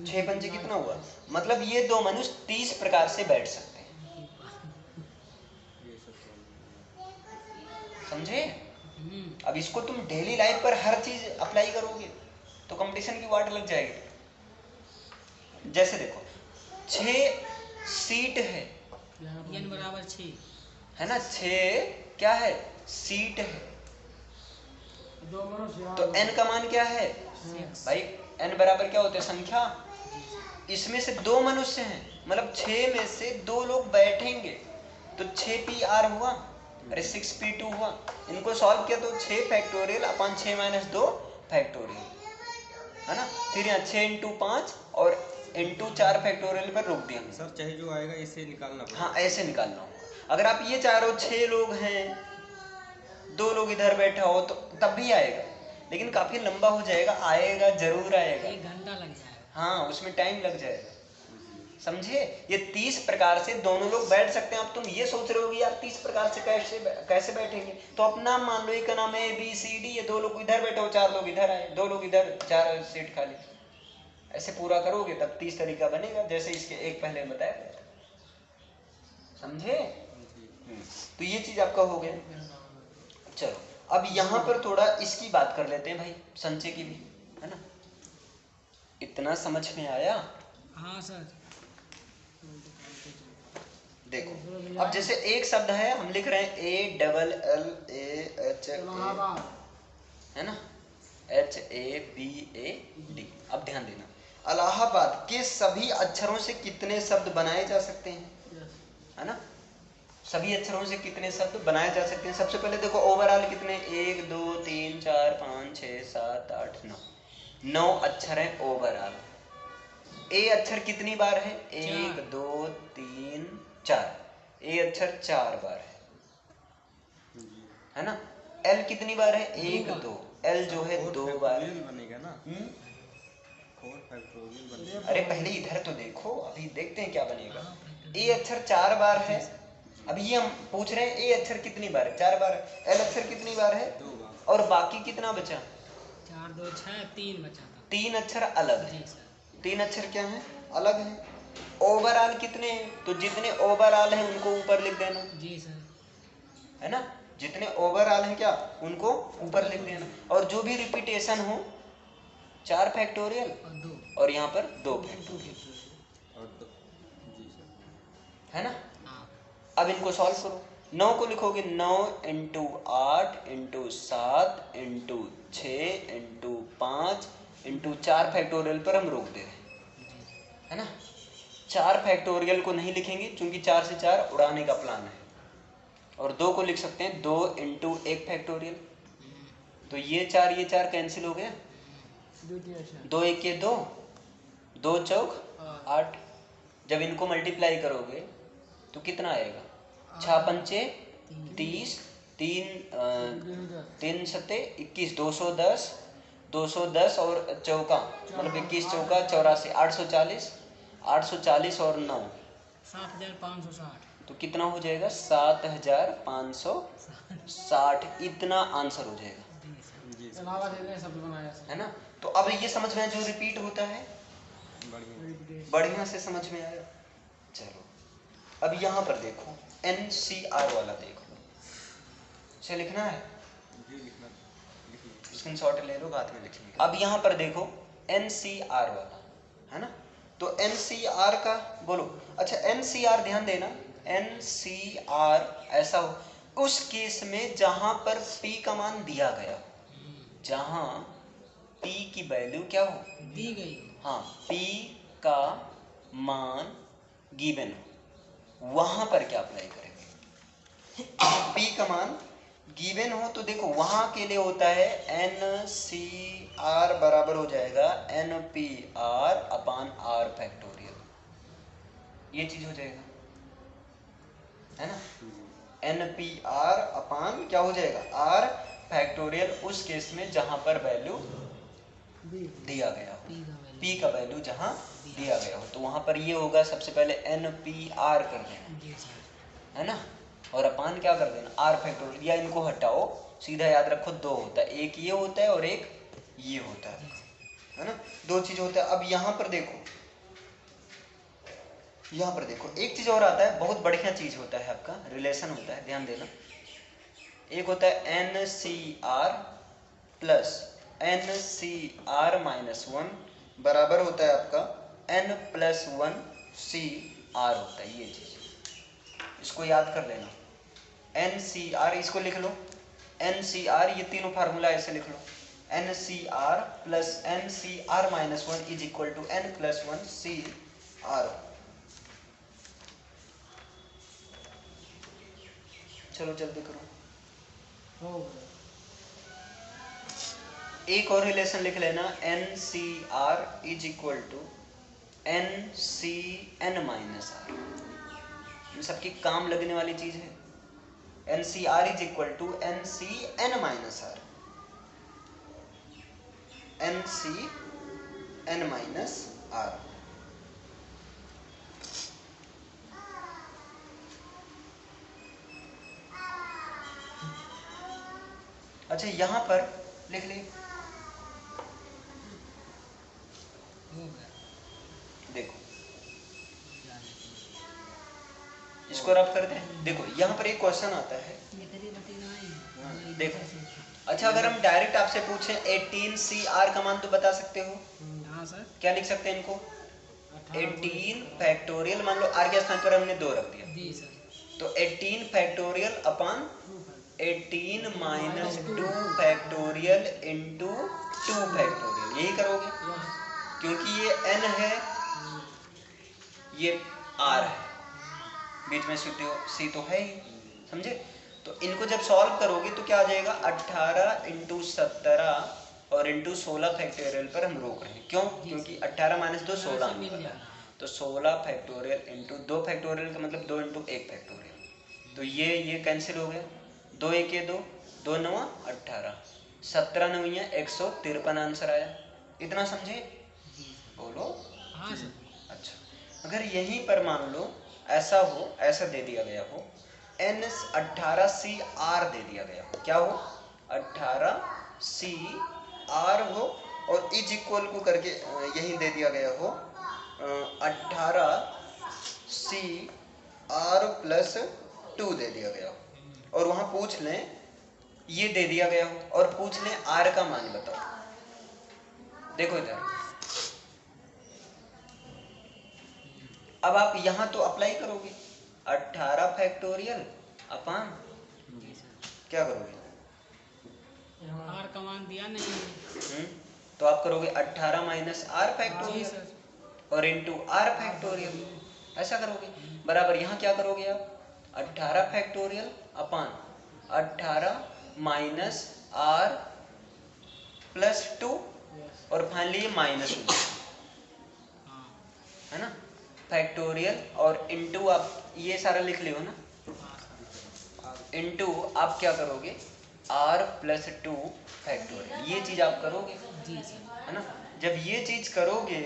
6 पंचे कितना हुआ, मतलब ये 2 मनुष्य 30 प्रकार से बैठ सकते हैं, समझे। अब इसको तुम डेली लाइफ पर हर चीज अप्लाई करोगे तो कंपटीशन की वाट लग जाएगी। जैसे देखो 6 सीट है, n बराबर 6 है ना, 6 क्या है, सीट है। 2 मनुष्य, तो n का मान क्या है भाई, n बराबर क्या होता है, संख्या। इसमें से 2 मनुष्य हैं, मतलब 6 में से 2 लोग बैठेंगे, तो 6 PR हुआ, अरे 6 P2 हुआ। इनको सॉल्व किया तो 6 फैक्टोरियल अपन 6 माइनस 2 फैक्टोरियल, है ना। फिर यहाँ 6 × 5 और × 4 फैक्टोरियल पर रोक दिया सर, चाहे जो आएगा इसे निकालना पड़ेगा। हाँ ऐसे निकालना होगा। अगर आप ये चाह रहे हो 6 लोग हैं, 2 लोग इधर बैठा हो तो तब भी आएगा, लेकिन काफी लंबा हो जाएगा, आएगा जरूर आएगा, 1 घंटा लग जाएगा। हाँ उसमें टाइम लग जाएगा, समझे? ये 30 प्रकार से दोनों लोग बैठ सकते हैं। अब तुम ये सोच रहे हो यार 30 प्रकार से कैसे बैठेंगे, तो अपना मान लो एक नाम है ABCD, ये 2 लोग इधर बैठे हो, 4 लोग इधर आए, 2 लोग इधर, 4 सीट खाली, ऐसे पूरा करोगे तब 30 तरीका बनेगा, जैसे इसके एक पहले बताया गया था। समझे? तो ये चीज आपका हो गया। चलो अब यहाँ पर थोड़ा इसकी बात कर लेते हैं भाई, संचय की भी, है ना? इतना समझ में आया? हाँ सर। देखो अब जैसे एक शब्द है, हम लिख रहे हैं ALLAH, है ना, HABAD। अब ध्यान देना, इलाहाबाद के सभी अक्षरों से कितने शब्द बनाए जा सकते हैं, है ना? सभी अक्षरों से कितने शब्द बनाए जा सकते हैं? सबसे पहले देखो ओवरऑल कितने, 1 2 3 4 5 6 7 8 9, 9 अक्षर हैं ओवरऑल। ए अक्षर कितनी बार है? 1 2 3 4, ए अक्षर 4 बार है ना? एल कितनी बार है? 1 2, एल जो है 2 बार बनेगा ना। 4 फैक्टोरियल बनेगा। अरे पहले इधर तो देखो, अभी देखते हैं क्या बनेगा। ए अक्षर 4 बार है, अभी ये हम पूछ रहे हैं ए अक्षर कितनी बार है? 4 बार है। एल अक्षर कितनी बार है? 2 बार। और बाकी कितना बचा? 4 2 6 3 बचा था। 3 अक्षर अलग है। जी सर। 3 अक्षर क्या है? अलग है। ओवरऑल कितने हैं? तो जितने ओवरऑल हैं उनको ऊपर लिख देना, जी सर। है ना? जितने ओवरऑल हैं क्या, उनको ऊपर लिख देना। और जो भी रिपीटेशन हो 4 फैक्टोरियल और 2 और यहाँ पर 2 फैक्टोरियल, और 2 जी सर, है ना? हाँ। अब इनको सॉल्व करो। 9 को लिखोगे 9 × 8 × 7 × 6 × 5 × 4 फैक्टोरियल पर हम रोक दे रहे हैं, है ना? 4 फैक्टोरियल को नहीं लिखेंगे क्योंकि 4 से 4 उड़ाने का प्लान है। और 2 को लिख सकते हैं 2 × 1 फैक्टोरियल, तो ये 4 कैंसिल हो गया। 2 1 के 2, 2 चौक 8। जब इनको मल्टीप्लाई करोगे तो कितना आएगा? 6 पंचे 30, 3 सत्ते 21, 210, 210 और चौका मतलब 21 चौका 84, 840, 840 और 9 7560। तो कितना हो जाएगा? 7560। इतना आंसर हो जाएगा, जी सर, इलाहाबाद इतने शब्द बनाए सर। है ना? तो अब ये समझ में आया जो रिपीट होता है, बढ़िया। बढ़िया से समझ में आया। चलो अब यहाँ पर देखो NCR वाला देख लो, इसे लिखना है, जी लिखना, लिख लीजिए। स्क्रीनशॉट ले लो, बाद में लिखेंगे। अब यहाँ पर देखो NCR वाला, है ना? तो NCR का बोलो। अच्छा NCR ध्यान देना, NCR ऐसा हो उस केस में जहां पर P का मान दिया गया हो, जहां P की वैल्यू क्या हो? दी गई। हाँ, P का मान गिवन हो, वहां पर क्या अप्लाई करेंगे? P का मान गिवन हो तो देखो वहां के लिए होता है NCR बराबर हो जाएगा NPR अपान R फैक्टोरियल, ये चीज हो जाएगा, है ना? NPR अपान क्या हो जाएगा? R फैक्टोरियल, उस केस में जहां पर वैल्यू दिया गया हो, P का वैल्यू जहां दिया गया हो, तो वहां पर ये होगा सबसे पहले NPR कर देना, जी सर। है ना? और अपान क्या कर देना? R फैक्टोरियल, या इनको हटाओ, सीधा याद रखो 2 होता है, एक ये होता है और एक ये होता है ना? 2 चीज होता है। अब यहाँ पर देखो, यहाँ पर देखो एक चीज और आता है, बहुत बढ़िया चीज होता है आपका, रिलेशन होता है, ध्यान देना। एक होता है NCR प्लस NCR माइनस 1 बराबर होता है आपका N+1 CR होता है, ये चीज इसको याद कर लेना। NCR इसको लिख लो, NCR ये तीनों फार्मूला ऐसे लिख लो, NCR plus NCR minus 1 is equal to N+1 CR। चलो जल्दी करो। हो गया। एक और रिलेशन लिख लेना, NCR is equal to NCN minus R, इन सबकी काम लगने वाली चीज है। NCR is equal to NCN minus R, NCN minus R। अच्छा यहाँ पर लिख ले, हो गया देखो इसको रब करते हैं। देखो यहाँ पर एक क्वेश्चन आता है, देखो अच्छा अगर हम डायरेक्ट आपसे पूछें 18CR का मान तो बता सकते हो? हाँ सर। क्या लिख सकते हैं इनको? 18 फैक्टोरियल, मान लो आर के स्थान पर हमने 2 रख दिया, जी सर। तो 18 फैक्टोरियल अपान 18 माइनस 2 फैक्टोरियल इंटू 2 फैक्टोरियल, यही करोगे क्योंकि ये n है ये r है, बीच में c तो है ही, समझे? तो इनको जब सॉल्व करोगे तो क्या आ जाएगा, 18 इंटू 17 और इंटू 16 फैक्टोरियल पर हम रोक रहे हैं, क्यों? क्योंकि 18 माइनस 2 16 आने वाला है, तो 16 फैक्टोरियल इंटू 2 फैक्टोरियल का मतलब 2 इंटू 1 फैक्टोरियल, तो ये कैंसिल हो गया, 2 1 2, 2 9 18, 17 9 153 आंसर आया। इतना समझे? बोलो। हाँ सर। अच्छा अगर यहीं पर मान लो ऐसा हो, ऐसा दे दिया गया हो, n 18CR दे दिया गया हो, क्या हो, 18CR हो, और इज इक्वल को करके यही दे दिया गया हो 18CR प्लस 2 दे दिया गया हो, और वहां पूछ लें ये दे दिया गया हो और पूछ लें R का मान बताओ। देखो इधर, अब आप यहां तो अप्लाई करोगे 18 फैक्टोरियल अपान क्या करोगे, आर का मान दिया नहीं। तो आप करोगे 18 माइनस R जी फैक्टोरियल सर। और इंटू R फैक्टोरियल, ऐसा करोगे। बराबर यहाँ क्या करोगे आप, 18 फैक्टोरियल अपान 18 माइनस R प्लस 2 और फाइनली ये माइनस हो जाएगा, हाँ है ना, फैक्टोरियल और इंटू आप ये सारा लिख लियो ना, इंटू आप क्या करोगे R प्लस 2 फैक्टोरियल, ये चीज आप करोगे, जी सर। है ना। जब ये चीज करोगे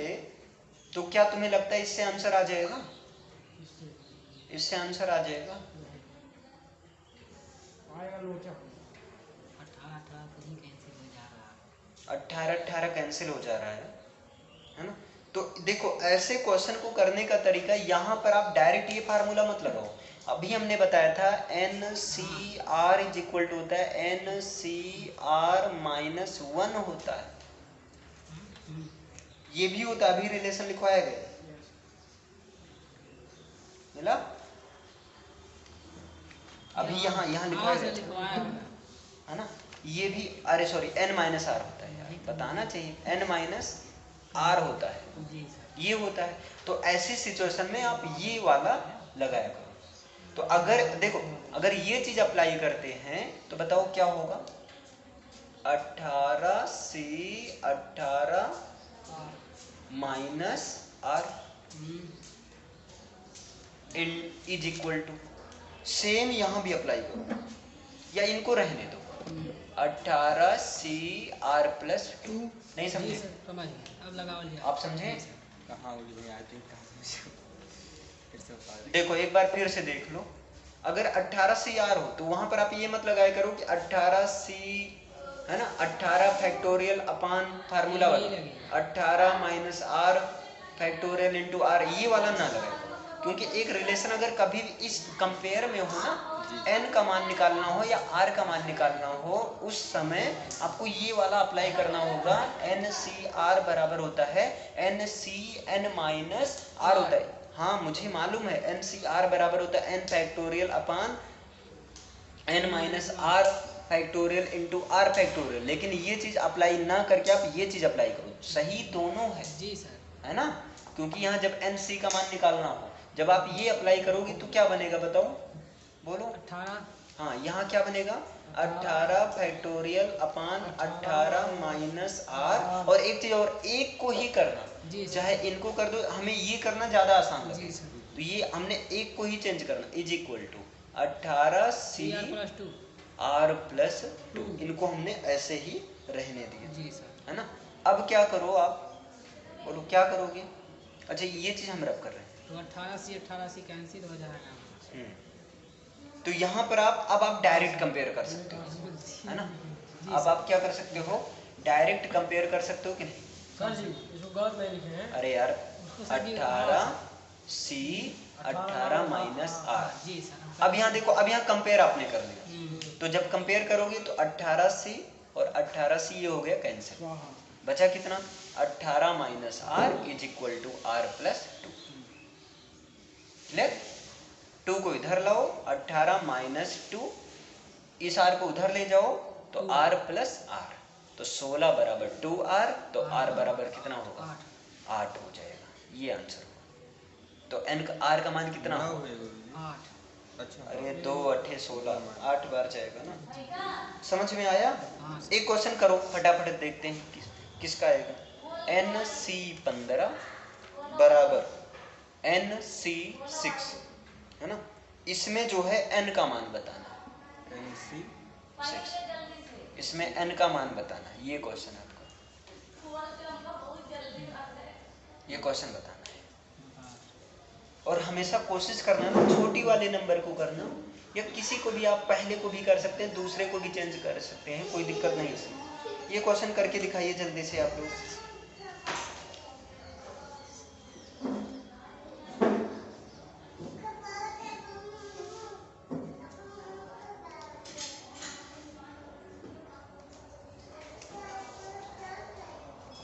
तो क्या तुम्हें लगता है इससे आंसर आ जाएगा, इससे आंसर आ जाएगा, आएगा लोचा। 18 कहीं कैंसिल हो जा रहा है। 18 18 कैंसिल हो जा रहा है ना। तो देखो ऐसे क्वेश्चन को करने का तरीका, यहाँ पर आप डायरेक्ट ये फार्मूला मत लगाओ, अभी हमने बताया था NCR इज इक्वल टू होता है NCR माइनस 1 होता है, ये भी होता है, अभी रिलेशन लिखवाया गया मिला, अभी यहाँ लिखवाया गया है ना, ये भी, अरे सॉरी N माइनस R होता है यार, बताना चाहिए, N माइनस R होता है, जी सर। ये होता है। तो ऐसी सिचुएशन में आप ये वाला लगाया करो। तो अगर देखो अगर ये चीज अप्लाई करते हैं तो बताओ क्या होगा, 18 minus R is equal to, same यहां भी अप्लाई करो या इनको रहने दो, 18CR प्लस 2, नहीं समझे? समझ गए, अब लगाओ लिया। आप समझे? कहाँ होगी भैया, आई थिंक फिर से बता दे। देखो एक बार फिर से देख लो, अगर 18CR हो तो वहां पर आप ये मत लगाया करो कि 18C है ना, 18 फैक्टोरियल अपान फार्मूला वाला 18 minus R factorial into R, ये वाला ना लगाया करो, क्योंकि एक रिलेशन अगर कभी इस कंपेयर में हो ना, n का मान निकालना हो या r का मान निकालना हो, उस समय आपको ये वाला अप्लाई करना होगा, NCR बराबर होता है NCN माइनस R होता है, हाँ मुझे मालूम है NCR बराबर होता है n फैक्टोरियल अपान n minus R factorial into R factorial, लेकिन ये चीज अप्लाई ना करके आप ये चीज अप्लाई करो, सही दोनों है, जी सर, है ना, क्योंकि यहाँ जब NC का मान निकालना हो, जब आप ये अप्लाई करोगे तो क्या बनेगा बताओ, बोलो। 18 हाँ यहाँ क्या बनेगा, 18 फैक्टोरियल अपान 18 माइनस R, और एक चीज और, एक को ही करना, जी सर। चाहे इनको कर दो, हमें ये करना ज्यादा आसान जी लगेगा, सर। तो ये हमने एक को ही चेंज करना, is equal to 18CR plus 2, इनको हमने ऐसे ही रहने दिया, जी सर। है ना। अब क्या करो आप, बोलो क्या करोगे, अच्छा ये चीज हम रब कर रहे हैं, तो 18 से कैंसिल हो जाएगा। तो यहाँ पर आप अब आप डायरेक्ट कंपेयर कर सकते हो, है ना, अब आप क्या कर सकते हो, डायरेक्ट कंपेयर कर सकते हो कि नहीं? सर जी इसको गलत नहीं लिखे हैं। अरे यार उसको sir ji 18C 18 minus R. जी सर। अब यहाँ देखो, अब यहाँ कंपेयर आपने कर लिया, हम्म, तो जब कंपेयर करोगे तो 18C और 18C ये हो गया कैंसिल, हाँ हाँ। बचा कितना? 18 minus R is equal to R plus 2। Clear? 2 को इधर लाओ, 18 माइनस 2, इस आर को उधर ले जाओ तो आर प्लस आर, तो 16 बराबर 2R, तो आर बराबर कितना होगा? 8 हो जाएगा। ये आंसर होगा। तो एन का आर का मान कितना गुणा होगा? हुए गुरुजी। 8। अच्छा अरे 2 8 16, 8 बार जाएगा ना। समझ में आया? हाँ सर। एक क्वेश्चन करो फटाफट, देखते हैं किसका आएगा। NC 15 बराबर NC 6 है ना, इसमें जो है n का मान बताना है। NC 6, इसमें n का मान बताना है। ये क्वेश्चन है आपका, ये क्वेश्चन बताना है। और हमेशा कोशिश करना ना छोटी वाले नंबर को करना, या किसी को भी आप पहले को भी कर सकते हैं, दूसरे को भी चेंज कर सकते हैं, कोई दिक्कत नहीं इसमें। ये क्वेश्चन करके दिखाइए जल्दी से आप लोग।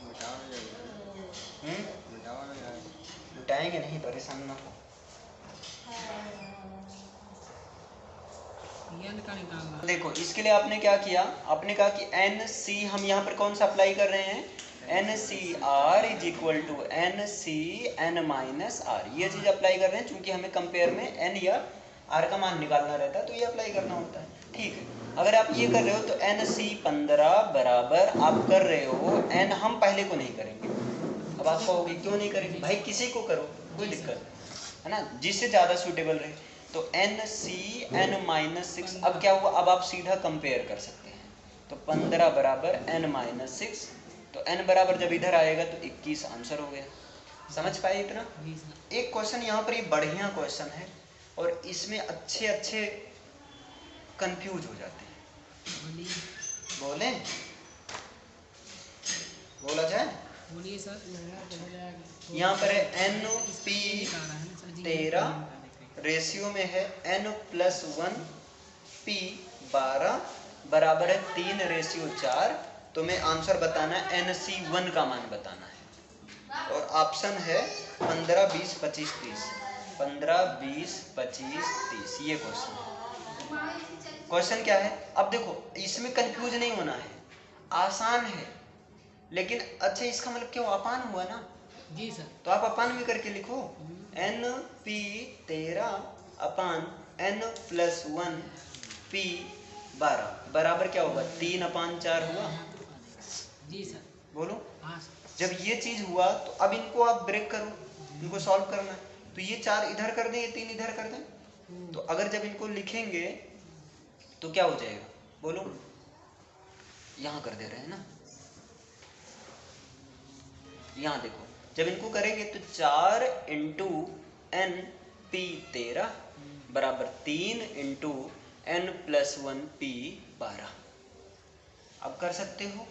मिटावा नहीं जाएगा। मिटावा नहीं जाएगा। लुटाएंगे नहीं, परेशान ना हो। n का निकालना। देखो इसके लिए आपने क्या किया, आपने कहा कि NC, हम यहाँ पर कौन सा अप्लाई कर रहे हैं? NCR is equal to NC n minus R. ये चीज अप्लाई कर रहे हैं, चूंकि हमें कंपेयर में n या r का मान निकालना रहता है, तो ये अप्लाई करना होता है। ठीक है, अगर आप ये कर रहे हो तो NC 15 बराबर आप कर रहे हो n, हम पहले को नहीं करेंगे। अब आप कहोगे क्यों नहीं करेंगे? भाई किसी को करो, कोई दिक्कत है ना, जिससे ज़्यादा सूटेबल रहे। तो NC n माइनस 6, अब क्या हुआ, अब आप सीधा कंपेयर कर सकते हैं। तो 15 बराबर n माइनस 6, तो n बराबर जब इधर आएगा तो 21 आंसर हो गया। समझ पाए इतना? जी सर। एक क्वेश्चन यहाँ पर ये बढ़िया क्वेश्चन है, और इसमें अच्छे अच्छे कंफ्यूज हो जाते हैं। बोलिए। बोले, बोला जाए? बोलिए सर। यहाँ पर है NP निकाल रहा है ना सर जी। 13 रेशियो में है n प्लस 1 P 12 बराबर है 3 रेशियो 4। तो मैं आंसर बताना है NC1 का मान बताना है, और ऑप्शन है 15 20 25 30। 15 20 25 30, ये क्वेश्चन है। क्वेश्चन क्या है? अब देखो इसमें कंफ्यूज नहीं होना है, आसान है, लेकिन अच्छा इसका मतलब क्या अपान हुआ ना, जी सर। तो आप अपान भी करके लिखो। NP 13 अपान n प्लस 1 P 12 बराबर क्या होगा? 3 अपान 4 हुआ। जी सर। बोलो, हाँ सर। जब ये चीज हुआ तो अब इनको आप ब्रेक करो, इनको सॉल्व करना है। तो ये 4 इधर कर दें, ये 3 इधर कर दें, तो अगर जब इनको लिखेंगे तो क्या हो जाएगा? बोलो, यहाँ कर दे रहे हैं ना, यहाँ देखो, जब इनको करेंगे तो 4 इंटू n P 13 बराबर 3 इंटू n प्लस 1 P 12। अब कर सकते हो।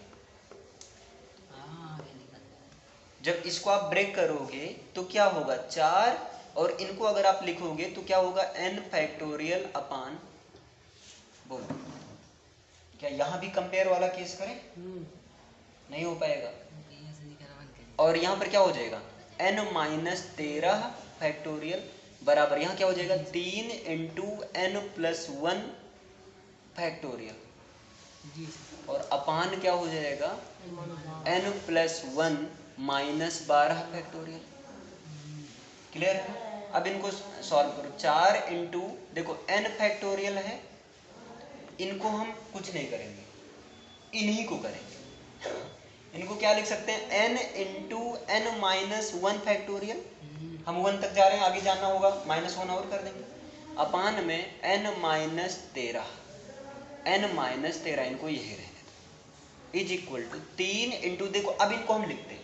हाँ आगे निकल जाए। जब इसको आप ब्रेक करोगे तो क्या होगा? 4, और इनको अगर आप लिखोगे तो क्या होगा? n फैक्टोरियल अपान, बोलो क्या यहाँ भी कंपेयर वाला केस करें? नहीं हो पाएगा। ये से निकाल बंद करिए। और यहाँ पर क्या हो जाएगा? n माइनस 13 फैक्टोरियल बराबर यहाँ क्या हो जाएगा? 3 इंटू n प्लस 1 फैक्टोरियल, जी सर। और अपान क्या हो जाएगा? n plus 1 minus 12 factorial. Clear है? अब इनको सॉल्व करो। 4 इंटू, देखो n फैक्टोरियल है, इनको हम कुछ नहीं करेंगे, इन्हीं को करेंगे। इनको क्या लिख सकते हैं? n into n minus 1 factorial. हम 1 तक जा रहे हैं, आगे जाना होगा, -1 और कर देंगे, अपान में n माइनस 13, n माइनस 13, इनको यही रहने इज इक्वल टू 3 इंटू, देखो अब इनको हम लिखते हैं,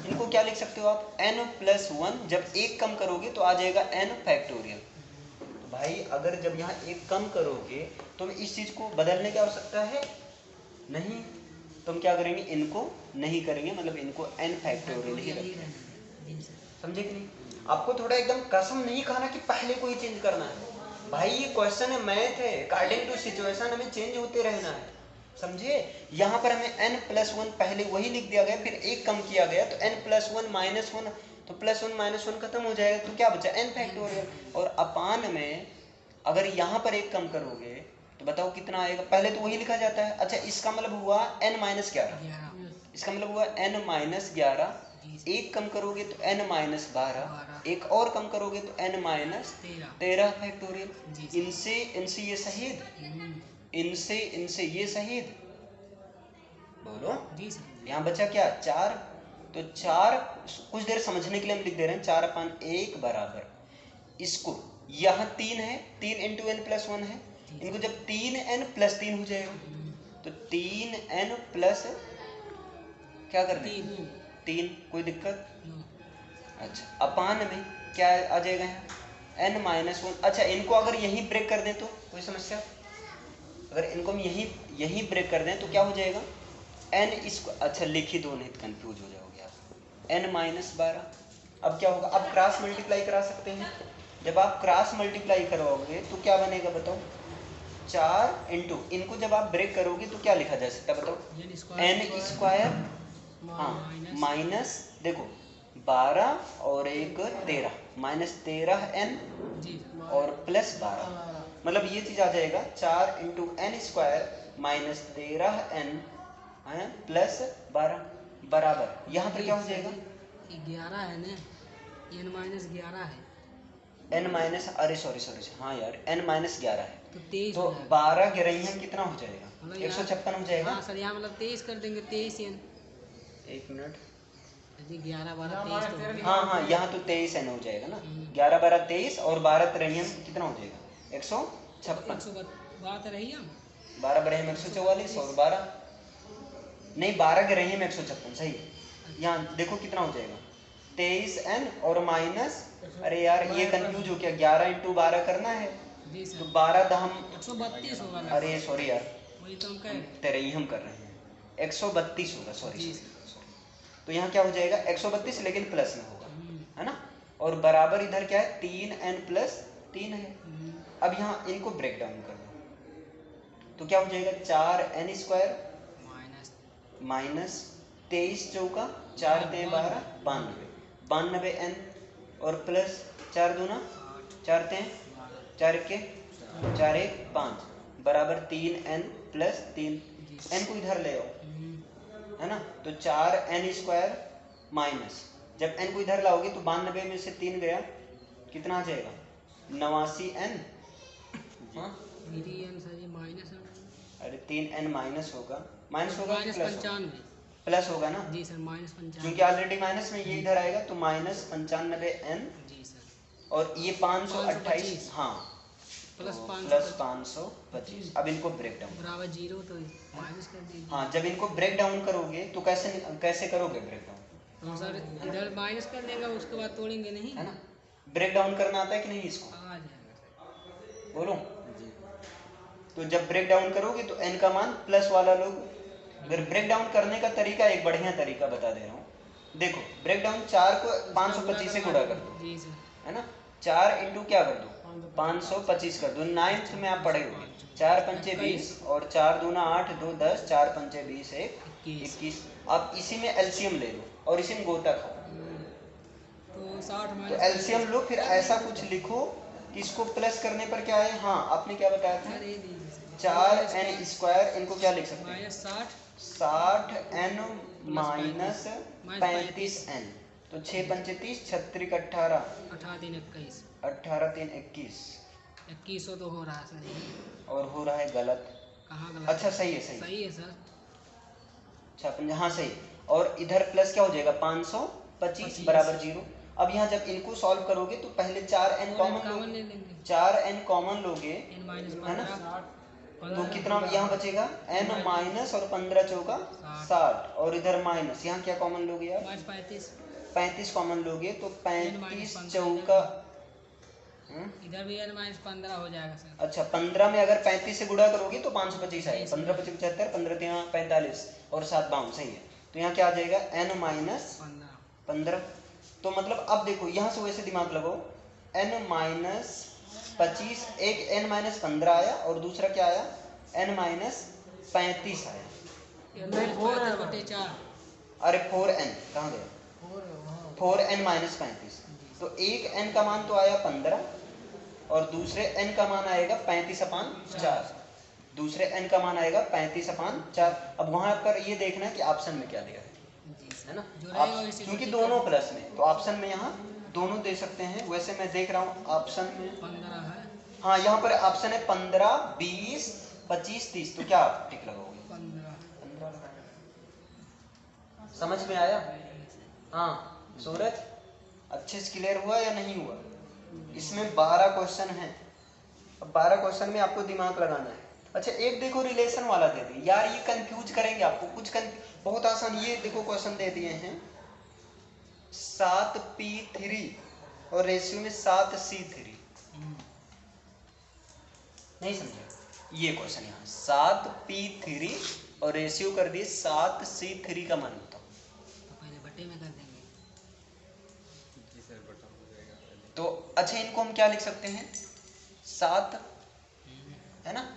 इनको क्या लिख सकते हो आप? n प्लस 1, जब एक कम करोगे तो आ जाएगा n फैक्टोरियल। भाई अगर जब यहाँ एक कम करोगे तो इस चीज को बदलने की आवश्यकता है? नहीं, तुम क्या करेंगे, इनको नहीं करेंगे, मतलब इनको n फैक्टोरियल ही रखेंगे। जी सर। समझे कि नहीं? आपको थोड़ा एकदम कसम नहीं खाना कि पहले को ही चेंज करना है। भाई ये क्वेश्चन है, मैथ है, अकॉर्डिंग टू सिचुएशन हमें चेंज होते रहना है। समझे? यहाँ पर हमें n+1 पहले वही लिख दिया गया, फिर एक कम किया गया तो n+1 -1, तो +1 -1 खत्म हो जाएगा, तो क्या बचा n फैक्टोरियल। और अपान में अगर यहाँ पर एक कम करोगे तो बताओ कितना आएगा, पहले तो वही लिखा जाता है। अच्छा इसका मतलब हुआ n-11, 11 इसका मतलब हुआ n-11, एक कम करोगे तो n-12, एक और कम करोगे तो n-13 फैक्टोरियल। इनसे इनसे ये शहीद, इनसे इनसे ये शहीद, बोलो। जी सर। यहाँ बचा क्या, 4, तो 4 कुछ देर समझने के लिए हम लिख दे रहे हैं, 4/1 बराबर इसको, यहाँ 3 है, 3 × n+1 है, इनको जब 3n+3 हो जाएगा तो 3n प्लस क्या कर दें, 3, कोई दिक्कत? अच्छा अपान में क्या आ जाएगा यहाँ n-1। अच्छा इनको अगर यहीं ब्रेक कर दें तो कोई समस्या, अगर इनको हम यहीं ब्रेक कर दें तो क्या हो जाएगा, n इसको, अच्छा लिख ही दो नहीं तो कंफ्यूज हो जाओगे आप, n-12। अब क्या होगा, अब क्रॉस मल्टीप्लाई करा सकते हैं, जब आप क्रॉस मल्टीप्लाई करवाओगे तो क्या बनेगा बताओ, 4 × इनको जब आप ब्रेक करोगे तो क्या लिखा जा सकता है बताओ, n², हाँ माइनस, देखो 12 और 1 13, -13n और +12, मतलब ये चीज आ जाएगा 4 × n² -13n +12 बराबर, यहाँ पर क्या हो जाएगा, 11 है ना, n-11 है n- अरे सॉरी, हाँ यार n-11 है, तो 23 तो हो जाएगा। 12 गिराइए कितना हो जाएगा, मतलब यहाँ- 156 हो जाएगा। हाँ सर, यहाँ मतलब 23 कर देंगे, 23 n, एक मिनट, यदि 11 12 23 तो हो गया। हाँ यहाँ तो 23n हो जाएगा ना, 11 12 23 और 12 तिरहियम कितना हो जाएगा, 156, 112 रही हम 12 बरहिम 144 और 12 नहीं 12 के रहियम 156 सही। यहाँ देखो कितना हो जाएगा, 23n और माइनस, अरे यार ये कंफ्यूज हो गया, 11 × 12 करना है जी तो सर, 12 दहम, 132 होगा ना, अरे सॉरी यार वही तो हम कह रहे हैं। तिरहियम कर रहे हैं, 132 होगा, सॉरी जी तो यहाँ क्या हो जाएगा 132 लेकिन प्लस में होगा, हम्म, है ना, और बराबर इधर क्या है 3n+3 है। अब यहाँ इनको ब्रेक डाउन कर दो तो क्या हो जाएगा, 4n² माइनस -23 चौका 4 × 12 92n और प्लस 4 दूना 4 × 4 के 4 1 5 बराबर 3n+3, n को इधर ले आओ, है ना, तो 4n² माइनस, जब n को इधर लाओगे तो 92 में से 3 गया, कितना आ जाएगा 89n, हाँ मेरी n सर, ये माइनस है, अरे 3n माइनस होगा कि प्लस होगा? -95 प्लस होगा ना, जी सर, -95 क्योंकि ऑलरेडी माइनस में ये इधर आएगा तो -95n जी सर, और ये 528, 525, हाँ प्लस तो 525 प्लस 525। अब इनको ब्रेक डाउन, बराबर 0, तो माइनस कर दीजिए। हाँ जब इनको ब्रेक डाउन करोगे तो कैसे करोगे ब्रेक डाउन, तो सर इधर माइनस कर देंगे, उसके बाद तोड़ेंगे नहीं, है ना, ब्रेक डाउन करना आता है कि नहीं इसको, आ जाएगा सर। बोलो। तो जब ब्रेक डाउन करोगे तो n का मान प्लस वाला लोग, अगर ब्रेक डाउन करने का तरीका एक बढ़िया तरीका बता दे रहा हूँ, देखो ब्रेक डाउन 4 को 525 से गुणा कर दो, जी सर, है ना, 4 × क्या कर दो 525 कर दो, 9th में आप पढ़े होंगे, 4 पंचे 20 और 4 दूना 8 2 10, 4 पंचे 20 1 21। आप इसी में एलसीएम ले लो और इसी में गोता खाओ, तो 60 तो माइनस एलसीएम लो, फिर ऐसा कुछ लिखो कि इसको प्लस करने पर क्या है, हाँ आपने क्या बताया था, 4n², इनको क्या लिख सकते हैं, -60 60n -35n, तो 6 पंचे 30, 36 18, 18 3 21, 18 3 21 2100 तो हो रहा है सर, ये और हो रहा है गलत, कहाँ गलत? अच्छा सही है, सही है सर, अच्छा हाँ सही, और इधर प्लस क्या हो जाएगा 525 बराबर 0। अब यहाँ जब इनको सॉल्व करोगे तो पहले 4n कॉमन कॉमन ले लेंगे, 4n कॉमन लोगे, n माइनस है ना, 15, तो कितना यहाँ बचेगा n माइनस और 15 चौका 60 और इधर माइनस, यहाँ क्या कॉमन लोगे यार, -35, 35 कॉमन लोगे तो n 35 -15 चौका इधर भी n-15 हो जाएगा सर। अच्छा 15 में अगर 35 से गुणा करोगे तो 525 आएगा। 15 25 75, 15 3 45 और 7 52, सही है। तो यहाँ क्या आ जाएगा n-15। तो मतलब अब देखो यहाँ से वैसे दिमाग लगाओ, n-25, एक n-15 आया और दूसरा क्या आया n-35 आया। n-4 अरे 4n कहाँ गया, 4n-35। तो एक n का मान तो आया 15 और दूसरे n का मान आएगा 35/4। दूसरे n का मान आएगा 35/4। अब वहां पर ये देखना है कि ऑप्शन में क्या दिया है ना, क्योंकि दोनों प्लस में, तो ऑप्शन में यहाँ दोनों दे सकते हैं। वैसे मैं देख रहा हूँ ऑप्शन में 15 है। हाँ यहाँ पर ऑप्शन है 15, 20, 25, 30। तो क्या आप टिक लगाओगे? 15 लगाओगे। समझ में आया? हाँ सूरज अच्छे से क्लियर हुआ या नहीं हुआ? इसमें 12 क्वेश्चन हैं। अब 12 क्वेश्चन में आपको दिमाग लगाना है। अच्छा एक देखो रिलेशन वाला दे दिए यार, ये कंफ्यूज करेंगे आपको कुछ बहुत आसान। ये देखो क्वेश्चन दे दिए हैं 7p3 और रेशियो में 7c3। नहीं समझे ये क्वेश्चन? यहाँ 7p3 और रेशियो कर दिए 7c3 का मान बताओ। तो पहले बटे में कर देंगे। जी सर बटा हो जाएगा पहले। तो अच्छा इनको हम क्या लिख सकते हैं 7 है ना।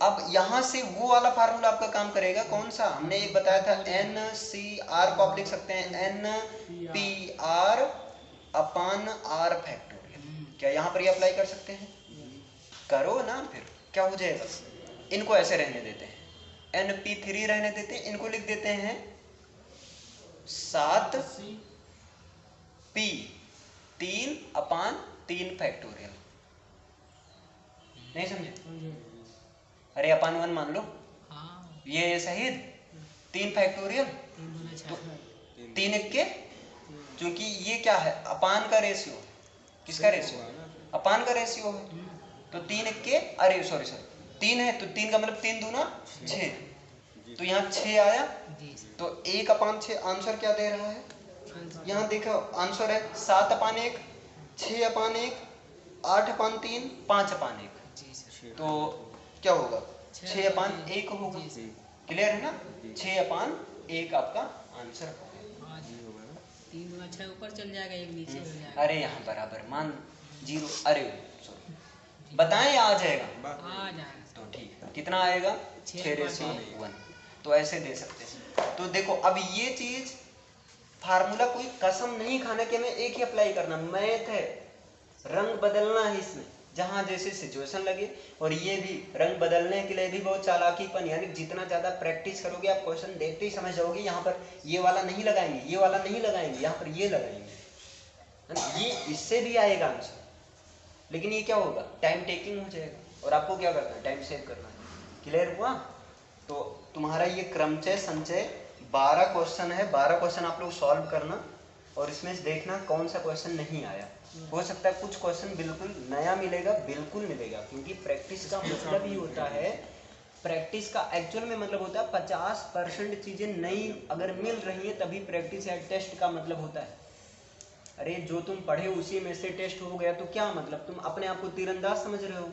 अब यहाँ से वो वाला फार्मूला आपका काम करेगा, कौन सा हमने एक बताया था NCR को आप लिख सकते हैं NPR अपॉन R फैक्टोरियल। क्या यहाँ पर ये अप्लाई कर सकते हैं? करो ना, फिर क्या हो जाएगा? इनको ऐसे रहने देते हैं, NP3 रहने देते हैं, इनको लिख देते हैं 7p3/3 फैक्टोरियल। नहीं समझे? अरे अपान 1 मान लो, हाँ ये सही 3 फैक्टोरियल 3 के, क्योंकि ये क्या है अपान का रेशियो। किसका रेशियो? अपान का रेशियो है। तो 3 के, अरे सॉरी 3 है तो 3 का मतलब 3 दूना 6। तो यहाँ 6 आया। तो 1/6 आंसर क्या दे रहा है? यहाँ देखो आंसर है 7/1, 6/1, 8/3, 5/1। तो क्या होगा 6/1 होगा। क्लियर है ना? 6/1 आपका आंसर होगा। 3 दूना 6 ऊपर चल जाएगा, एक नीचे हो जाएगा। अरे यहाँ बराबर मान 0, अरे सॉरी बताएं आ जाएगा। आ जाएगा तो ठीक है, कितना आएगा 6:1। तो ऐसे दे सकते हैं। तो देखो अब ये चीज फार्मूला कोई कसम नहीं खाना कि हमें एक ही अप्लाई करना, मैथ है, रंग बदलना है इसमें जहां जैसे सिचुएशन लगे। और ये भी रंग बदलने के लिए भी बहुत चालाकीपन, यानी जितना ज्यादा प्रैक्टिस करोगे आप क्वेश्चन देखते ही समझ जाओगे। यहाँ पर ये वाला नहीं लगाएंगे, ये वाला नहीं लगाएंगे, यहाँ पर ये लगाएंगे। ये इससे भी आएगा आंसर, लेकिन ये क्या होगा टाइम टेकिंग हो जाएगा। और आपको क्या करना है टाइम सेव करना है। क्लियर हुआ? तो तुम्हारा ये क्रमचय संचय 12 क्वेश्चन है। 12 क्वेश्चन आप लोग सॉल्व करना और इसमें से देखना कौन सा क्वेश्चन नहीं आया। हो सकता है कुछ क्वेश्चन बिल्कुल नया मिलेगा, बिल्कुल मिलेगा, क्योंकि प्रैक्टिस का मतलब ही होता है, प्रैक्टिस का एक्चुअल में मतलब होता है 50% चीजें नई अगर मिल रही है तभी प्रैक्टिस या टेस्ट का मतलब होता है। अरे जो तुम पढ़े उसी में से टेस्ट हो गया तो क्या मतलब, तुम अपने आप को तीरंदाज समझ रहे हो,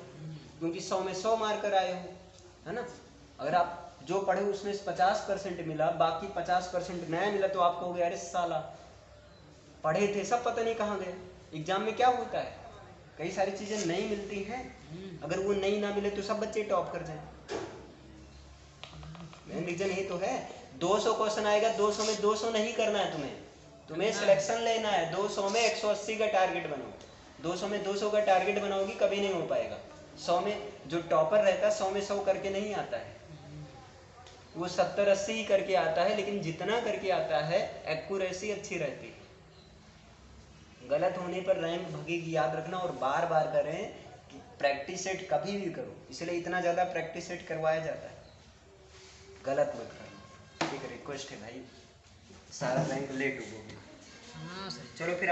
क्योंकि 100 में 100 मार कर आए हो, है ना। अगर आप जो पढ़े उसमें से 50% मिला, बाकी 50% नया मिला, तो आप कहोगे अरे साला पढ़े थे सब पता नहीं कहाँ गए। एग्जाम में क्या होता है कई सारी चीजें नहीं मिलती हैं, अगर वो नहीं ना मिले तो सब बच्चे टॉप कर जाए। मेन रीजन यही तो है। 200 क्वेश्चन आएगा, 200 में 200 नहीं करना है तुम्हें सिलेक्शन लेना है। 200 में 180 का टारगेट बनाओ, 200 में 200 का टारगेट बनाओगी कभी नहीं हो पाएगा। 100 में जो टॉपर रहता है 100 में 100 करके नहीं आता है, वो 70-80 ही करके आता है, लेकिन जितना करके आता है एक्यूरेसी अच्छी रहती है। गलत होने पर रैंक भगेगी, याद रखना। और बार बार करें कि प्रैक्टिस सेट कभी भी करो, इसलिए इतना ज़्यादा प्रैक्टिस सेट करवाया जाता है। गलत मत करना, ठीक है, रिक्वेस्ट है भाई, सारा रैंक ले डूबोगे। हाँ सही। चलो फिर